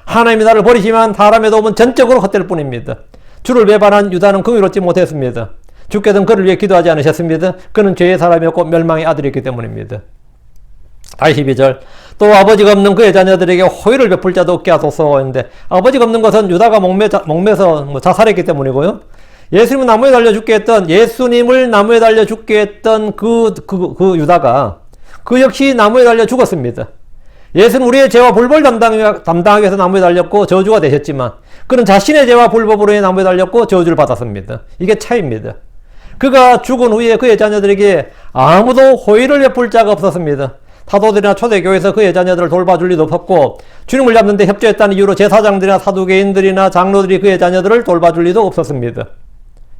하나님이 나를 버리시면 사람의 도움은 전적으로 헛될 뿐입니다. 주를 배반한 유다는 긍휼받지 못했습니다. 주께서는 그를 위해 기도하지 않으셨습니다. 그는 죄의 사람이었고 멸망의 아들이었기 때문입니다. 12절 또 아버지가 없는 그의 자녀들에게 호의를 베풀 자도 없게 하소서 했는데, 아버지가 없는 것은 유다가 목매서 자살했기 때문이고요. 예수님을 나무에 달려 죽게 했던, 예수님을 나무에 달려 죽게 했던 그 유다가 그 역시 나무에 달려 죽었습니다. 예수는 우리의 죄와 불법을 담당하기 위해서 나무에 달렸고 저주가 되셨지만, 그는 자신의 죄와 불법으로 인해 나무에 달렸고 저주를 받았습니다. 이게 차이입니다. 그가 죽은 후에 그의 자녀들에게 아무도 호의를 베풀 자가 없었습니다. 사도들이나 초대교회에서 그의 자녀들을 돌봐줄 리도 없었고, 주님을 잡는 데 협조했다는 이유로 제사장들이나 사두개인들이나 장로들이 그의 자녀들을 돌봐줄 리도 없었습니다.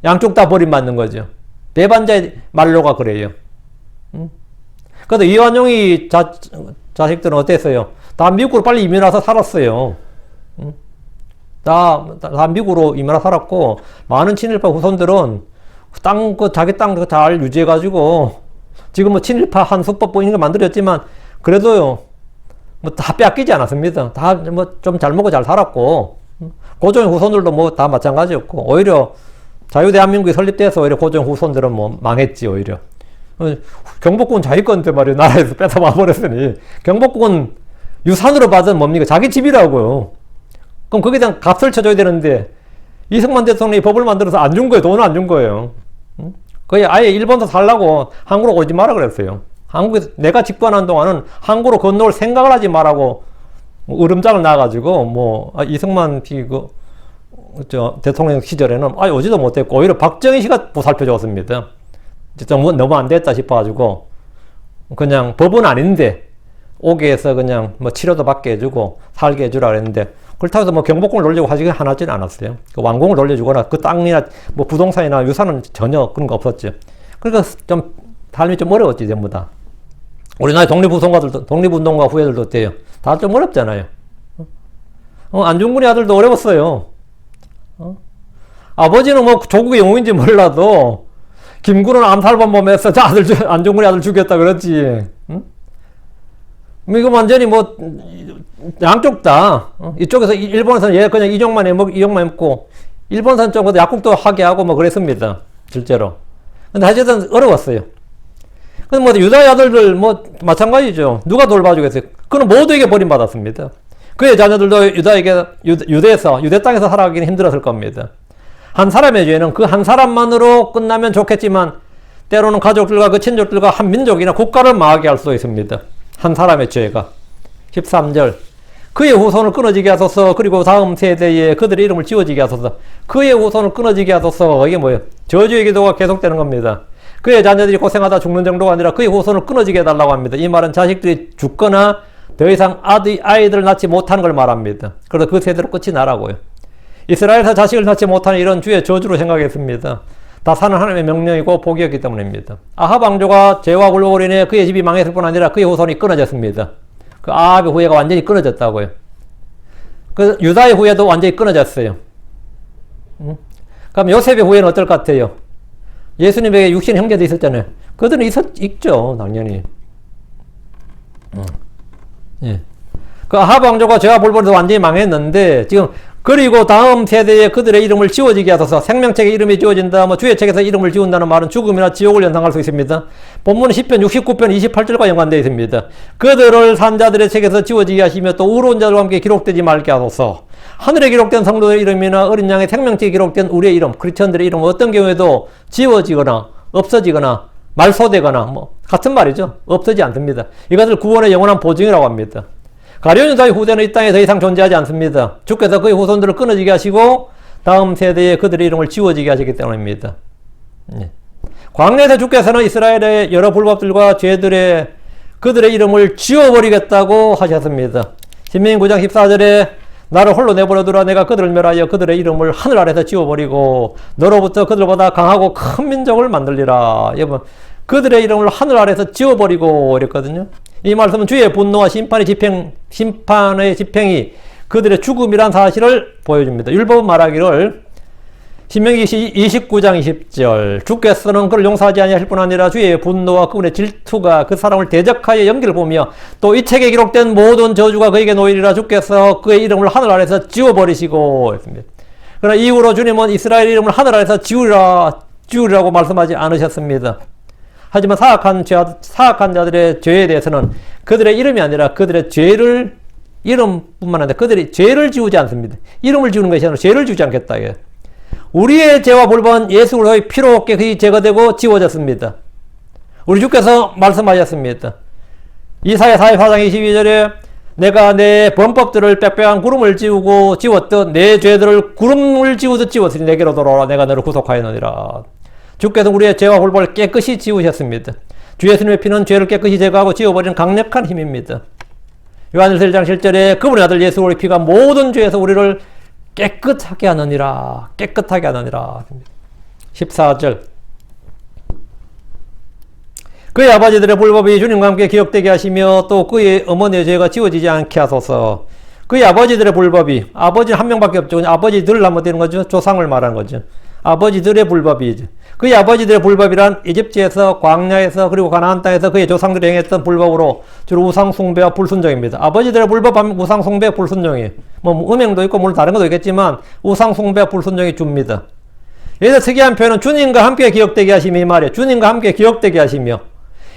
양쪽 다 버림받는 거죠. 배반자의 말로가 그래요. 그런데 이완용이 자식들은 어땠어요? 다 미국으로 빨리 이민 와서 살았어요. 다 미국으로 이민 와서 살았고, 많은 친일파 후손들은 자기 땅 잘 유지해가지고, 지금 뭐 친일파 한수법 이런 거 만들었지만, 그래도요, 뭐 다 빼앗기지 않았습니다. 다 뭐 좀 잘 먹고 잘 살았고, 고종의 후손들도 뭐 다 마찬가지였고, 오히려 자유대한민국이 설립돼서 오히려 고종 후손들은 뭐 망했지, 오히려. 경복궁은 자기 건데 말이야. 나라에서 뺏어와 버렸으니. 경복궁은 유산으로 받은 뭡니까? 자기 집이라고요. 그럼 거기에 대한 값을 쳐줘야 되는데, 이승만 대통령이 법을 만들어서 안 준 거예요. 돈을 안 준 거예요. 거의 아예 일본도 살라고 한국으로 오지 마라 그랬어요. 한국에서 내가 집권한 동안은 한국으로 건너올 생각을 하지 말라고 으름장을 놔가지고, 이승만 대통령 시절에는 오지도 못했고, 오히려 박정희 씨가 보살펴 줬습니다. 진짜 너무 안 됐다 싶어가지고, 그냥 법은 아닌데, 오게 해서 그냥 치료도 받게 해주고, 살게 해주라 그랬는데, 그렇다고 해서 경복궁을 돌리고 하지 하진 않았어요. 그 왕궁을 돌려주거나, 그 땅이나 부동산이나 유산은 전혀 그런 거 없었죠. 그러니까 좀, 삶이 좀 어려웠지, 전부 다. 우리나라 독립운동가 후예들도 어때요? 다 좀 어렵잖아요. 안중근의 아들도 어려웠어요. 아버지는 조국의 영웅인지 몰라도, 김구는 암살범 보면서 안중근의 아들 죽였다 그랬지. 응? 이거 완전히 양쪽 다, 이쪽에서 일본에서는 얘 그냥 이용만 해먹고, 일본산 쪽에서 약국도 하게 하고 그랬습니다. 실제로. 근데 하여튼 어려웠어요. 근데 유다의 아들들 마찬가지죠. 누가 돌봐주겠어요? 그는 모두에게 버림받았습니다. 그의 자녀들도 유대 땅에서 살아가기는 힘들었을 겁니다. 한 사람의 죄는 그 한 사람만으로 끝나면 좋겠지만, 때로는 가족들과 그 친족들과 한 민족이나 국가를 망하게 할 수도 있습니다. 한 사람의 죄가. 13절 그의 후손을 끊어지게 하소서. 그리고 다음 세대에 그들의 이름을 지워지게 하소서. 그의 후손을 끊어지게 하소서. 이게 뭐예요? 저주의 기도가 계속되는 겁니다. 그의 자녀들이 고생하다 죽는 정도가 아니라 그의 후손을 끊어지게 해달라고 합니다. 이 말은 자식들이 죽거나 더 이상 아이들을 낳지 못하는 걸 말합니다. 그래서 그 세대로 끝이 나라고요. 이스라엘에서 자식을 낳지 못하는 이런 주의 저주로 생각했습니다. 다 사는 하나님의 명령이고 복이었기 때문입니다. 아합 왕조가 죄와 불법으로 인해 그의 집이 망했을 뿐 아니라 그의 후손이 끊어졌습니다. 그 아합의 후예가 완전히 끊어졌다고요. 그 유다의 후예도 완전히 끊어졌어요. 그럼 요셉의 후예는 어떨 것 같아요? 예수님에게 육신 형제도 있었잖아요. 그들은 있죠, 당연히. 예. 그 아합 왕조가 죄와 불법으로 완전히 망했는데, 지금 그리고 다음 세대에 그들의 이름을 지워지게 하소서. 생명책에 이름이 지워진다, 주의 책에서 이름을 지운다는 말은 죽음이나 지옥을 연상할 수 있습니다. 본문은 10편 69편 28절과 연관되어 있습니다. 그들을 산자들의 책에서 지워지게 하시며 또 의로운 자들과 함께 기록되지 말게 하소서. 하늘에 기록된 성도의 이름이나 어린 양의 생명책에 기록된 우리의 이름, 크리스천들의 이름은 어떤 경우에도 지워지거나 없어지거나 말소되거나 같은 말이죠. 없어지지 않습니다. 이것을 구원의 영원한 보증이라고 합니다. 가룟 유다의 후대는 이 땅에 더 이상 존재하지 않습니다. 주께서 그의 후손들을 끊어지게 하시고 다음 세대에 그들의 이름을 지워지게 하시기 때문입니다. 예. 광야에서 주께서는 이스라엘의 여러 불법들과 죄들의 그들의 이름을 지워버리겠다고 하셨습니다. 신명기 9장 14절에 나를 홀로 내버려두라. 내가 그들을 멸하여 그들의 이름을 하늘 아래서 지워버리고 너로부터 그들보다 강하고 큰 민족을 만들리라. 여러분, 그들의 이름을 하늘 아래서 지워버리고 이랬거든요. 이 말씀은 주의 분노와 심판의 집행이 그들의 죽음이란 사실을 보여줍니다. 율법은 말하기를 신명기 29장 20절 주께서는 그를 용서하지 아니하실 뿐 아니라 주의 분노와 그분의 질투가 그 사람을 대적하여 연기를 보며 또 이 책에 기록된 모든 저주가 그에게 놓이리라. 주께서 그의 이름을 하늘 아래서 지워버리시고 했습니다. 그러나 이후로 주님은 이스라엘 이름을 하늘 아래서 지우리라고 말씀하지 않으셨습니다. 하지만 사악한 자들의 죄에 대해서는 그들의 이름이 아니라 그들의 죄를 이름뿐만 아니라 그들이 죄를 지우지 않습니다. 이름을 지우는 것이 아니라 죄를 지우지 않겠다. 우리의 죄와 불법은 예수 그리스도의 피로 깨끗이 제거되고 지워졌습니다. 우리 주께서 말씀하셨습니다. 이사야 44장 22절에 내가 내 범법들을 빽빽한 구름을 지웠듯 내 죄들을 구름을 지우듯 지웠으니 내게로 돌아오라. 내가 너를 구속하였느니라. 주께서 우리의 죄와 불법을 깨끗이 지우셨습니다. 주 예수님의 피는 죄를 깨끗이 제거하고 지워버리는 강력한 힘입니다. 요한일서 1장 7절에 그분의 아들 예수 그리스도의 피가 모든 죄에서 우리를 깨끗하게 하느니라. 깨끗하게 하느니라. 14절 그의 아버지들의 불법이 주님과 함께 기억되게 하시며 또 그의 어머니의 죄가 지워지지 않게 하소서. 그의 아버지들의 불법이, 아버지는 한 명밖에 없죠. 아버지들 하면 되는 거죠. 조상을 말하는 거죠. 아버지들의 불법이죠. 그의 아버지들의 불법이란 이집트에서, 광야에서, 그리고 가나안 땅에서 그의 조상들이 행했던 불법으로 주로 우상 숭배와 불순종입니다. 아버지들의 불법하면 우상 숭배, 불순종이에요. 뭐 음행도 있고 물론 다른 것도 있겠지만 우상 숭배, 불순종이 줍니다. 여기서 특이한 표현은 주님과 함께 기억되게 하시며 이 말이에요. 주님과 함께 기억되게 하시며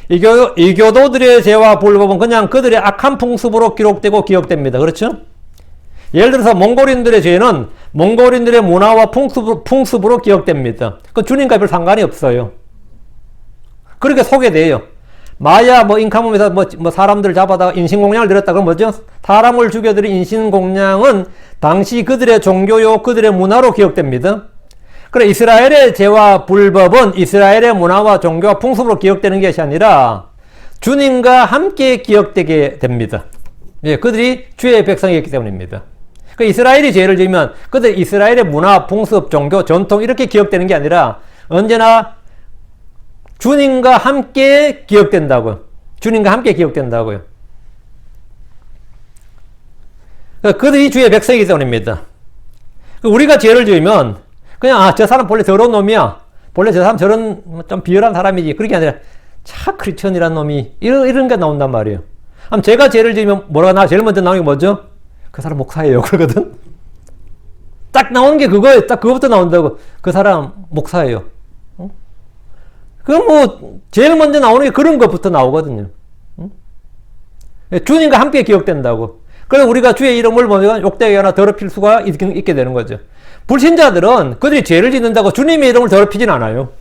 이교도들의 죄와 불법은 그냥 그들의 악한 풍습으로 기록되고 기억됩니다. 그렇죠? 예를 들어서 몽골인들의 죄는 몽골인들의 문화와 풍습으로 기억됩니다. 그 주님과 별 상관이 없어요. 그렇게 소개돼요. 마야 인카mom에서 사람들을 잡아다가 인신공양을 들였다. 그럼 뭐죠? 사람을 죽여들인 인신공양은 당시 그들의 종교요, 그들의 문화로 기억됩니다. 그래, 이스라엘의 죄와 불법은 이스라엘의 문화와 종교와 풍습으로 기억되는 것이 아니라 주님과 함께 기억되게 됩니다. 예, 그들이 주의 백성이었기 때문입니다. 그 이스라엘이 죄를 지으면 그들 이스라엘의 문화, 풍습, 종교, 전통 이렇게 기억되는 게 아니라 언제나 주님과 함께 기억된다고요. 주님과 함께 기억된다고요. 그들이 주의 백성이기 때문입니다. 우리가 죄를 지으면 그냥 저 사람 본래 저런 놈이야. 본래 저 사람 저런 좀 비열한 사람이지. 그렇게 아니라 차 크리스천이란 놈이 이런 게 나온단 말이에요. 그럼 제가 죄를 지으면 뭐라고 제일 먼저 나오는 게 뭐죠? 그 사람 목사예요. 그러거든. 딱 나오는 게 그거예요. 딱 그거부터 나온다고. 그 사람 목사예요. 그럼 제일 먼저 나오는 게 그런 것부터 나오거든요. 주님과 함께 기억된다고. 그래서 우리가 주의 이름을 보면 욕되게 하나 더럽힐 수가 있게 되는 거죠. 불신자들은 그들이 죄를 짓는다고 주님의 이름을 더럽히진 않아요.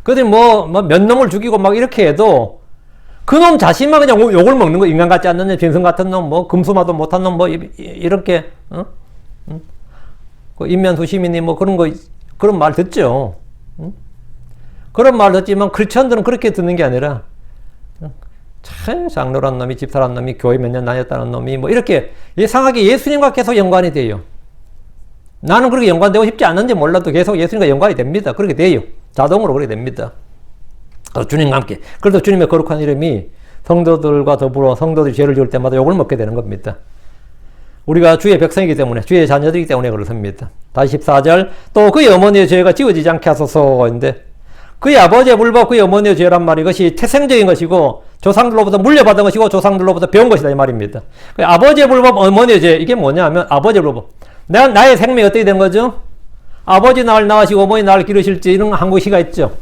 그들이 몇 놈을 죽이고 막 이렇게 해도 그놈 자신만 그냥 욕을 먹는 거. 인간 같지 않는 놈, 짐승 같은 놈, 금수마도 못한 놈, 이렇게, 인면수 시민이 그런 말 듣죠. 그런 말 듣지만 크리스천들은 그렇게 듣는 게 아니라 참 장로란 놈이, 집사란 놈이, 교회 몇 년 다녔다는 놈이 이렇게 이상하게 예수님과 계속 연관이 돼요. 나는 그렇게 연관되고 싶지 않은지 몰라도 계속 예수님과 연관이 됩니다. 그렇게 돼요. 자동으로 그렇게 됩니다. 주님과 함께. 그래서 주님의 거룩한 이름이 성도들과 더불어 성도들이 죄를 지을 때마다 욕을 먹게 되는 겁니다. 우리가 주의 백성이기 때문에, 주의 자녀들이기 때문에 그렇습니다. 다시 14절. 또 그의 어머니의 죄가 지워지지 않게 하소서인데, 그의 아버지의 불법, 그의 어머니의 죄란 말, 이것이 태생적인 것이고 조상들로부터 물려받은 것이고 조상들로부터 배운 것이다 이 말입니다. 아버지의 불법, 어머니의 죄, 이게 뭐냐 하면 아버지의 불법. 나의 생명이 어떻게 된 거죠? 아버지 나를 낳으시고 어머니 나를 기르실지, 이런 한국 시가 있죠.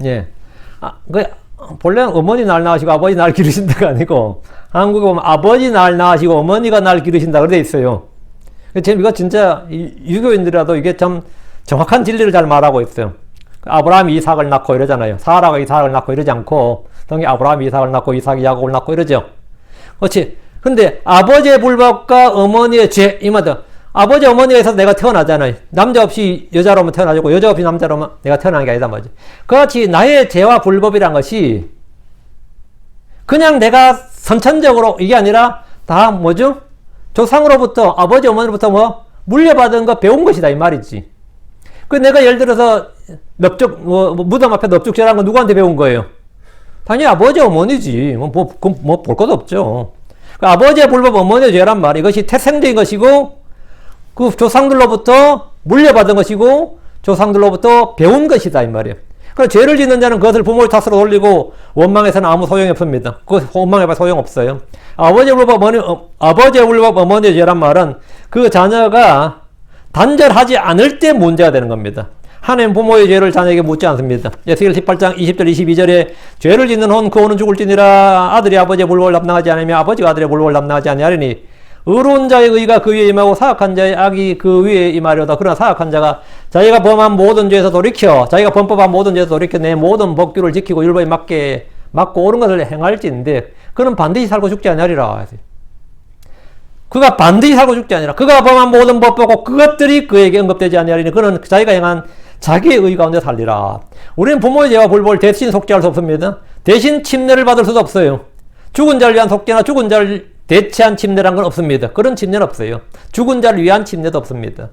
예. 본래 어머니 날 낳으시고 아버지 날 기르신다가 아니고 한국에 보면 아버지 날 낳으시고 어머니가 날 기르신다 그렇게 돼 있어요. 이거 진짜 유교인들이라도 이게 참 정확한 진리를 잘 말하고 있어요. 아브라함이 이삭을 낳고 이러잖아요. 사라가 이삭을 낳고 이러지 않고 성경에 아브라함이 이삭을 낳고 이삭이 야곱을 낳고 이러죠. 그렇지. 근데 아버지의 불법과 어머니의 죄, 이 말도 아버지 어머니에 서 내가 태어나잖아요. 남자 없이 여자로만 태어나고 여자 없이 남자로만 내가 태어난 게 아니다 말이죠. 그같이 나의 죄와 불법이란 것이 그냥 내가 선천적으로 이게 아니라 다 뭐죠? 조상으로부터 아버지 어머니로부터 뭐 물려받은 거 배운 것이다 이 말이지. 그 내가 예를 들어서 무덤 앞에 넙죽질하는 거 누구한테 배운 거예요? 당연히 아버지 어머니지. 뭐 볼 것도 없죠. 그 아버지의 불법 어머니의 죄란 말 이것이 태생적인 것이고 그 조상들로부터 물려받은 것이고 조상들로부터 배운 것이다 이 말이에요. 그럼 죄를 짓는 자는 그것을 부모의 탓으로 돌리고 원망해서는 아무 소용이 없습니다. 그 원망해봐 소용없어요. 아버지의 불법 어머니의 죄란 말은 그 자녀가 단절하지 않을 때 문제가 되는 겁니다. 하나님 부모의 죄를 자녀에게 묻지 않습니다. 에스겔 18장 20절 22절에 죄를 짓는 혼 그 혼은 죽을지니라 아들이 아버지의 불법을 담당하지 않으며 아버지가 아들의 불법을 담당하지 아니하리니 의로운 자의 의가 그 위에 임하고 사악한 자의 악이 그 위에 임하려다. 그러나 사악한 자가 자기가 범한 모든 죄에서 돌이켜 자기가 범법한 모든 죄에서 돌이켜 내 모든 법규를 지키고 율법에 맞고 옳은 것을 행할지인데 그는 반드시 살고 죽지 아니하리라. 그가 반드시 살고 죽지 아니하리라. 그가 범한 모든 법 보고 그것들이 그에게 언급되지 아니하리니 그는 자기가 행한 자기의 의 가운데 살리라. 우리는 부모의 죄와 불법을 대신 속죄할 수 없습니다. 대신 침례를 받을 수도 없어요. 죽은 자를 위한 속죄나 죽은 자를 대체한 침례란 건 없습니다. 그런 침례는 없어요. 죽은 자를 위한 침례도 없습니다.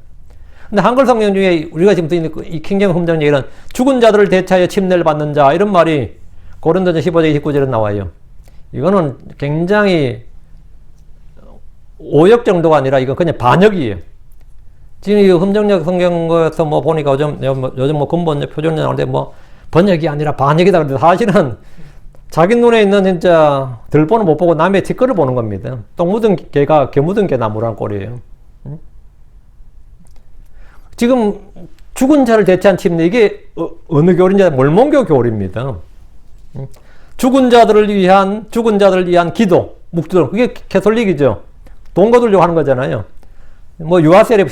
근데 한글 성경 중에 우리가 지금 듣는 이 킹제임스 성경 얘기는 죽은 자들을 대체하여 침례를 받는 자 이런 말이 고린도전 15장 29절에 나와요. 이거는 굉장히 오역 정도가 아니라 이건 그냥 반역이에요. 지금 이 흠정역 성경에서 뭐 보니까 요즘 뭐 근본역 표준역 나오는데 뭐 번역이 아니라 반역이다 그러는데 사실은 자기 눈에 있는 진짜 들보는 못 보고 남의 뒷거를 보는 겁니다. 똥 묻은 개가 개 묻은 개 나무란 꼴이에요. 지금 죽은 자를 대체한 침례 이게 어느 교리냐 몰몬교 교리입니다. 죽은 자들을 위한 기도 묵주들 그게 캐톨릭이죠. 돈 거두려고 하는 거잖아요. 뭐 유아세례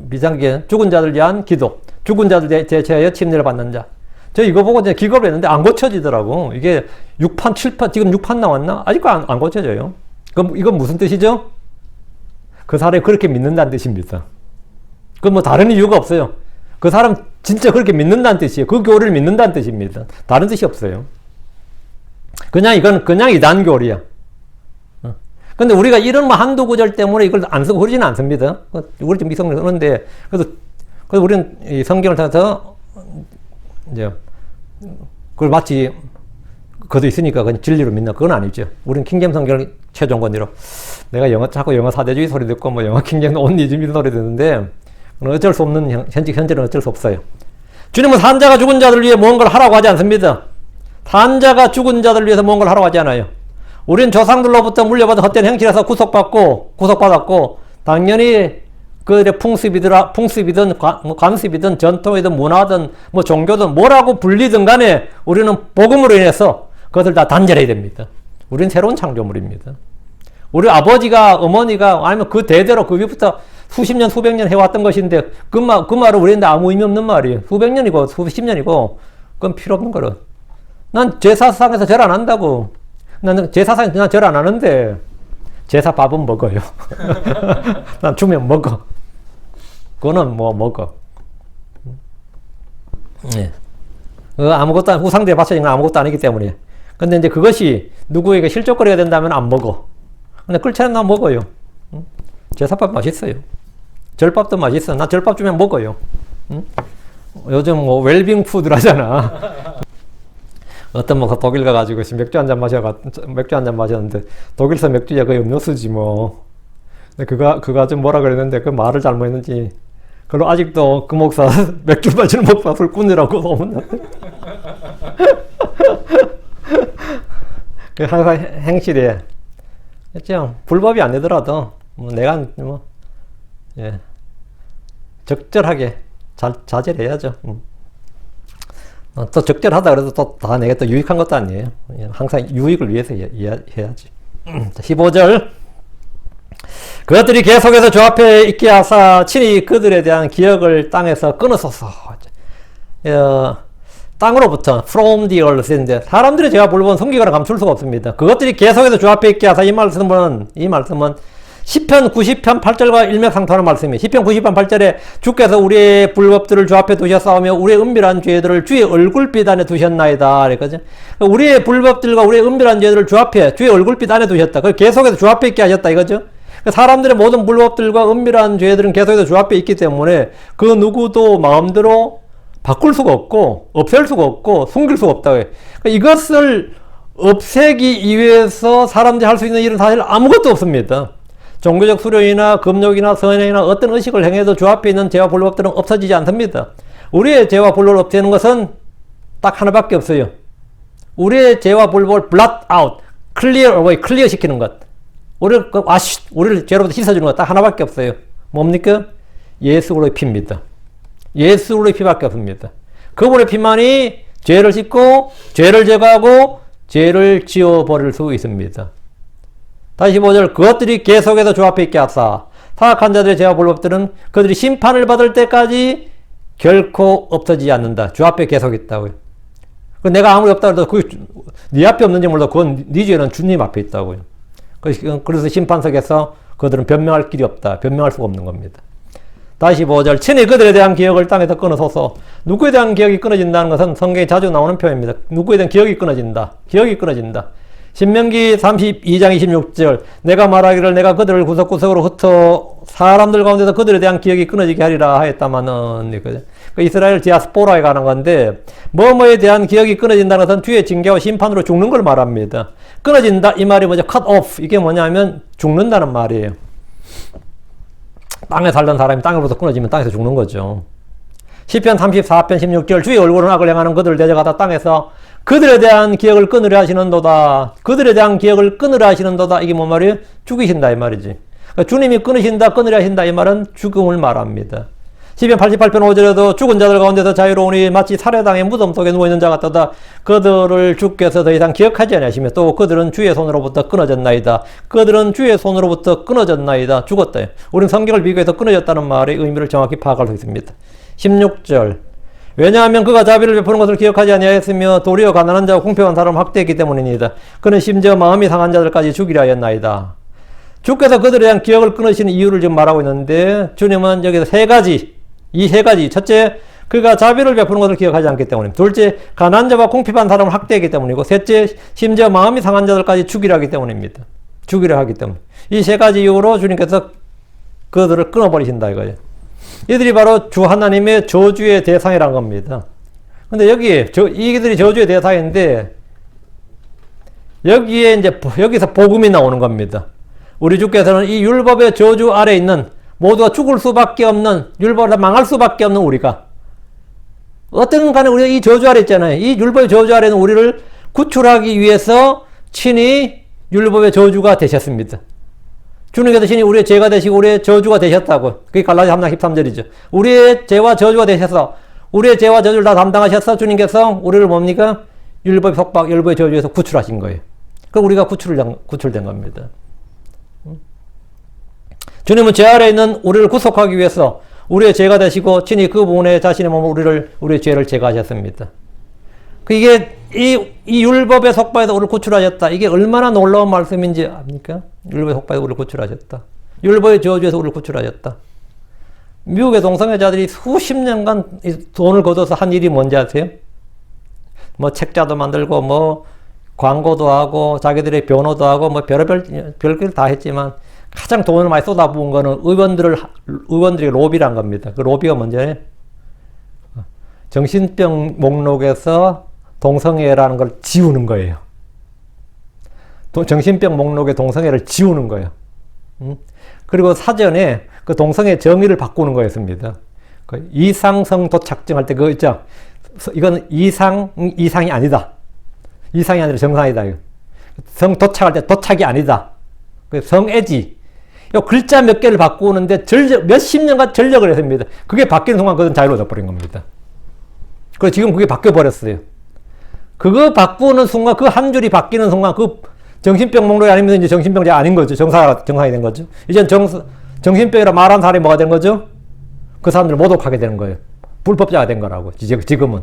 비상계 죽은 자들 위한 기도 죽은 자들 대체하여 침례를 받는 자 저 이거 보고 이제 기겁을 했는데 안 고쳐지더라고. 이게 6판, 7판, 지금 6판 나왔나? 아직도 안 고쳐져요. 그럼 이건 무슨 뜻이죠? 그 사람이 그렇게 믿는다는 뜻입니다. 그건 뭐 다른 이유가 없어요. 그 사람 진짜 그렇게 믿는다는 뜻이에요. 그 교리를 믿는다는 뜻입니다. 다른 뜻이 없어요. 이건 그냥 이단교리야. 근데 우리가 이런 뭐 한두 구절 때문에 이걸 안 쓰고 그러지는 않습니다. 우리 좀 미성을 쓰는데, 그래서 우리는 이 성경을 통해서 이제 그걸 마치 그도 있으니까 그냥 진리로 믿는 그건 아니죠. 우리는 킹제임스 성경을 최종 권위로 내가 자꾸 영어 사대주의 소리 듣고 뭐 영어 킹제임스 온리즘이 소리 듣는데 어쩔 수 없는 현재는 어쩔 수 없어요. 주님은 산자가 죽은 자들 위해 무언가를 하라고 하지 않습니다. 산자가 죽은 자들 위해서 무언가를 하라고 하지 않아요. 우리는 조상들로부터 물려받은 헛된 행실에서 구속받았고 당연히 그들의 풍습이든 관습이든 전통이든 문화든 뭐 종교든 뭐라고 불리든 간에 우리는 복음으로 인해서 그것을 다 단절해야 됩니다. 우리는 새로운 창조물입니다. 우리 아버지가 어머니가 아니면 그 대대로 그 위부터 수십 년 수백 년 해왔던 것인데 그 말은 우리한테 아무 의미 없는 말이에요. 수백 년이고 수십 년이고 그건 필요 없는 거라. 난 제사상에서 절 안 한다고. 나는 제사상에서 난 절 안 하는데 제사 밥은 먹어요. 난 주면 먹어. 그거는 뭐 먹어. 예. 아무것도 우상대에 바쳐진 건 아무것도 아니기 때문에. 근데 이제 그것이 누구에게 실족거리가 된다면 안 먹어. 근데 그렇잖아 난 먹어요. 제사밥 맛있어요. 절밥도 맛있어. 나 절밥 주면 먹어요. 요즘 뭐 웰빙 푸드라잖아. 어떤 뭐 독일 가가지고 맥주 한 잔 마셨는데 독일서 맥주야 거의 음료수지 뭐. 근데 그가 좀 뭐라 그랬는데 그 말을 잘못했는지 그리고 아직도 그 목사 맥주 마시는 목사 술꾼이라고 소문났대. 그 항상 행실에 그렇죠. 불법이 아니더라도 뭐 내가 뭐 예. 적절하게 자제를 해야죠. 또 적절하다 그래도 또 다 내가 또 유익한 것도 아니에요. 항상 유익을 위해서 해야지. 15절 그것들이 계속해서 주 앞에 있게 하사 친히 그들에 대한 기억을 땅에서 끊으소서. 땅으로부터 from the earth인데 사람들이 제가 불법은 성기가를 감출 수가 없습니다. 그것들이 계속해서 주 앞에 있게 하사 이 말씀은 시편 90편 8절과 일맥상통하는 말씀이에요. 시편 90편 8절에 주께서 우리의 불법들을 주 앞에 두셨사오며 우리의 은밀한 죄들을 주의 얼굴빛 안에 두셨나이다. 그랬거든요. 우리의 불법들과 우리의 은밀한 죄들을 주 앞에, 주의 얼굴빛 안에 두셨다. 그걸 계속해서 주 앞에 있게 하셨다 이거죠. 사람들의 모든 불법들과 은밀한 죄들은 계속해서 주 앞에 있기 때문에 그 누구도 마음대로 바꿀 수가 없고 없앨 수가 없고 숨길 수가 없다고 해요. 이것을 없애기 위해서 사람들이 할 수 있는 일은 사실 아무것도 없습니다. 종교적 수련이나 금욕이나 선행이나 어떤 의식을 행해도 주 앞에 있는 죄와 불법들은 없어지지 않습니다. 우리의 죄와 불법을 없애는 것은 딱 하나밖에 없어요. 우리의 죄와 불법을 blot out, clear away, 클리어 시키는 것. 우리를 죄로부터 씻어주는 것 딱 하나밖에 없어요. 뭡니까? 예수 그리스도의 피입니다. 예수 그리스도의 피밖에 없습니다. 그분의 피만이 죄를 씻고 죄를 제거하고 죄를 지워버릴 수 있습니다. 다시 15절 그것들이 계속해서 주 앞에 있게 하사 타락한 자들의 죄와 불법들은 그들이 심판을 받을 때까지 결코 없어지지 않는다. 주 앞에 계속 있다고요. 내가 아무리 없다 해도 네 앞에 없는지 몰라도 그건 네 죄는 주님 앞에 있다고요. 그래서 심판석에서 그들은 변명할 길이 없다. 변명할 수가 없는 겁니다. 다시 15절 친히 그들에 대한 기억을 땅에서 끊어서서 누구에 대한 기억이 끊어진다는 것은 성경에 자주 나오는 표현입니다. 누구에 대한 기억이 끊어진다. 기억이 끊어진다. 신명기 32장 26절 내가 말하기를 내가 그들을 구석구석으로 흩어 사람들 가운데서 그들에 대한 기억이 끊어지게 하리라 하였다마는 그 이스라엘 디아스포라에 관한 건데 뭐뭐에 대한 기억이 끊어진다는 것은 주의 징계와 심판으로 죽는 걸 말합니다. 끊어진다 이 말이 뭐죠? cut off 이게 뭐냐면 죽는다는 말이에요. 땅에 살던 사람이 땅으로부터 끊어지면 땅에서 죽는 거죠. 시편 34편 16절 주의 얼굴은 악을 행하는 그들을 대적하다 땅에서 그들에 대한 기억을 끊으려 하시는도다. 그들에 대한 기억을 끊으려 하시는도다. 이게 뭔 말이에요? 죽이신다 이 말이지. 그러니까 주님이 끊으신다 끊으려 하신다 이 말은 죽음을 말합니다. 시편 88편 5절에도 죽은 자들 가운데서 자유로우니 마치 살해당의 무덤 속에 누워있는 자 같다. 그들을 주께서 더 이상 기억하지 아니하시며 또 그들은 주의 손으로부터 끊어졌나이다. 그들은 주의 손으로부터 끊어졌나이다. 죽었다. 우리는 성경을 비교해서 끊어졌다는 말의 의미를 정확히 파악할 수 있습니다. 16절 왜냐하면 그가 자비를 베푸는 것을 기억하지 아니하였으며 도리어 가난한 자와 궁핍한 사람을 학대했기 때문입니다. 그는 심지어 마음이 상한 자들까지 죽이려 하였나이다. 주께서 그들에 대한 기억을 끊으시는 이유를 지금 말하고 있는데 주님은 여기서 이 세 가지 첫째 그가 자비를 베푸는 것을 기억하지 않기 때문입니다. 둘째 가난한 자와 궁핍한 사람을 학대했기 때문이고 셋째 심지어 마음이 상한 자들까지 죽이려 하기 때문입니다. 죽이려 하기 때문에 이 세 가지 이유로 주님께서 그들을 끊어버리신다 이거예요. 이들이 바로 주 하나님의 저주의 대상이란 겁니다. 근데 이들이 저주의 대상인데, 여기서 복음이 나오는 겁니다. 우리 주께서는 이 율법의 저주 아래 있는 모두가 죽을 수밖에 없는, 율법을 망할 수밖에 없는 우리가, 어떤 간에 우리가 이 저주 아래 있잖아요. 이 율법의 저주 아래는 우리를 구출하기 위해서 친히 율법의 저주가 되셨습니다. 주님께서 신이 우리의 죄가 되시고 우리의 저주가 되셨다고. 그게 갈라디아 3장 13절이죠. 우리의 죄와 저주가 되셔서 우리의 죄와 저주를 다 담당하셔서 주님께서 우리를 뭡니까? 율법의 속박, 율법의 저주에서 구출하신 거예요. 그럼 우리가 구출된 겁니다. 주님은 죄 아래 있는 우리를 구속하기 위해서 우리의 죄가 되시고 친히 그 부분에 자신의 몸으로 우리의 죄를 제거하셨습니다. 이게 이 율법의 속박에서 우리를 구출하셨다. 이게 얼마나 놀라운 말씀인지 압니까? 율법의 속박에서 우리를 구출하셨다. 율법의 저주에서 우리를 구출하셨다. 미국의 동성애자들이 수십 년간 돈을 걷어서 한 일이 뭔지 아세요? 뭐 책자도 만들고 뭐 광고도 하고 자기들의 변호도 하고 뭐 별걸 다 했지만 가장 돈을 많이 쏟아부은 거는 의원들이 로비란 겁니다. 그 로비가 뭔지 정신병 목록에서 동성애라는 걸 지우는 거예요. 정신병 목록에 동성애를 지우는 거예요. 그리고 사전에 그 동성애 정의를 바꾸는 거였습니다. 그 이상성 도착증 할 때 그거 있죠? 이건 이상이 아니다. 이상이 아니라 정상이다. 성 도착할 때 도착이 아니다. 성애지. 요 글자 몇 개를 바꾸는데 몇십 년간 전력을 했습니다. 그게 바뀌는 순간 그건 자유로워져 버린 겁니다. 그리고 지금 그게 바뀌어 버렸어요. 그거 바꾸는 순간, 그 한 줄이 바뀌는 순간, 그 정신병 목록이 아니면 이제 정신병자가 아닌 거죠. 정상이 된 거죠. 이젠 정신병이라 말한 사람이 뭐가 된 거죠? 그 사람들을 모독하게 되는 거예요. 불법자가 된 거라고, 지금은.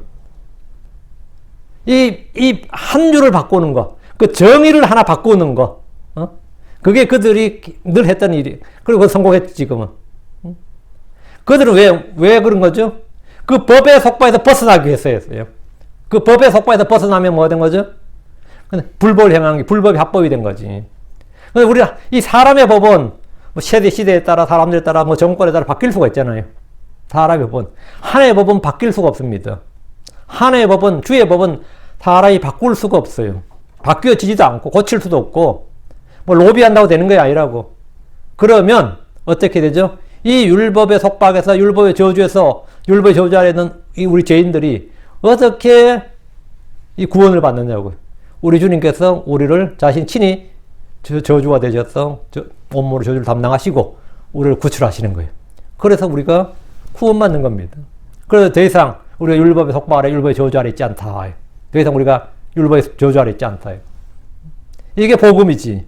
이 한 줄을 바꾸는 거, 그 정의를 하나 바꾸는 거, 그게 그들이 늘 했던 일이. 그리고 성공했지, 지금은. 그들은 왜 그런 거죠? 그 법의 속박에서 벗어나기 위해서요. 그 법의 속박에서 벗어나면 뭐가 된 거죠? 불법을 행한 게, 불법이 합법이 된 거지. 근데 우리가, 이 사람의 법은, 뭐 시대에 따라, 사람들에 따라, 뭐 정권에 따라 바뀔 수가 있잖아요. 사람의 법은. 하나의 법은 바뀔 수가 없습니다. 하나의 법은, 주의 법은 사람이 바꿀 수가 없어요. 바뀌어지지도 않고, 고칠 수도 없고, 뭐 로비한다고 되는 게 아니라고. 그러면, 어떻게 되죠? 이 율법의 속박에서, 율법의 저주에서, 율법의 저주 아래 있는 이 우리 죄인들이 어떻게 이 구원을 받느냐고요. 우리 주님께서 우리를 자신 친히 저주가 되셔서 온몸으로 저주를 담당하시고 우리를 구출하시는 거예요. 그래서 우리가 구원받는 겁니다. 그래서 더 이상 우리가 율법의 속박 아래, 율법의 저주 아래 있지 않다. 더 이상 우리가 율법의 저주 아래 있지 않다. 이게 복음이지.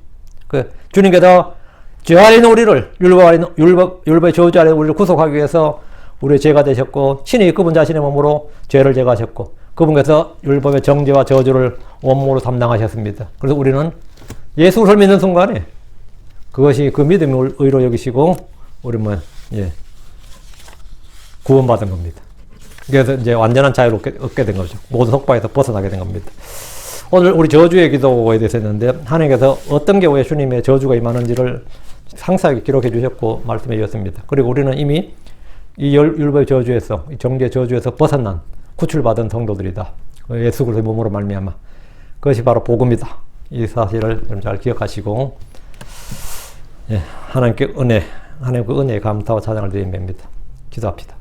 주님께서 죄 아래 있는 우리를 율법의 저주 아래 우리를 구속하기 위해서 우리의 죄가 되셨고 친히 그분 자신의 몸으로 죄를 제거하셨고 그분께서 율법의 정죄와 저주를 온몸으로 담당하셨습니다. 그래서 우리는 예수를 믿는 순간에 그것이 그 믿음을 의로 여기시고 우리는 구원받은 겁니다. 그래서 이제 완전한 자유를 얻게 된 거죠. 모든 속박에서 벗어나게 된 겁니다. 오늘 우리 저주의 기도에 대해서 했는데 하나님께서 어떤 경우에 주님의 저주가 임하는지를 상세하게 기록해 주셨고 말씀해 주셨습니다. 그리고 우리는 이미 이 율법의 저주에서, 이 정죄의 저주에서 벗어난 구출받은 성도들이다. 예수 그리스도의 몸으로 말미암아 그것이 바로 복음이다. 이 사실을 좀 잘 기억하시고 하나님께 하나님의 은혜에 감사와 찬양을 드리는 겁니다. 기도합시다.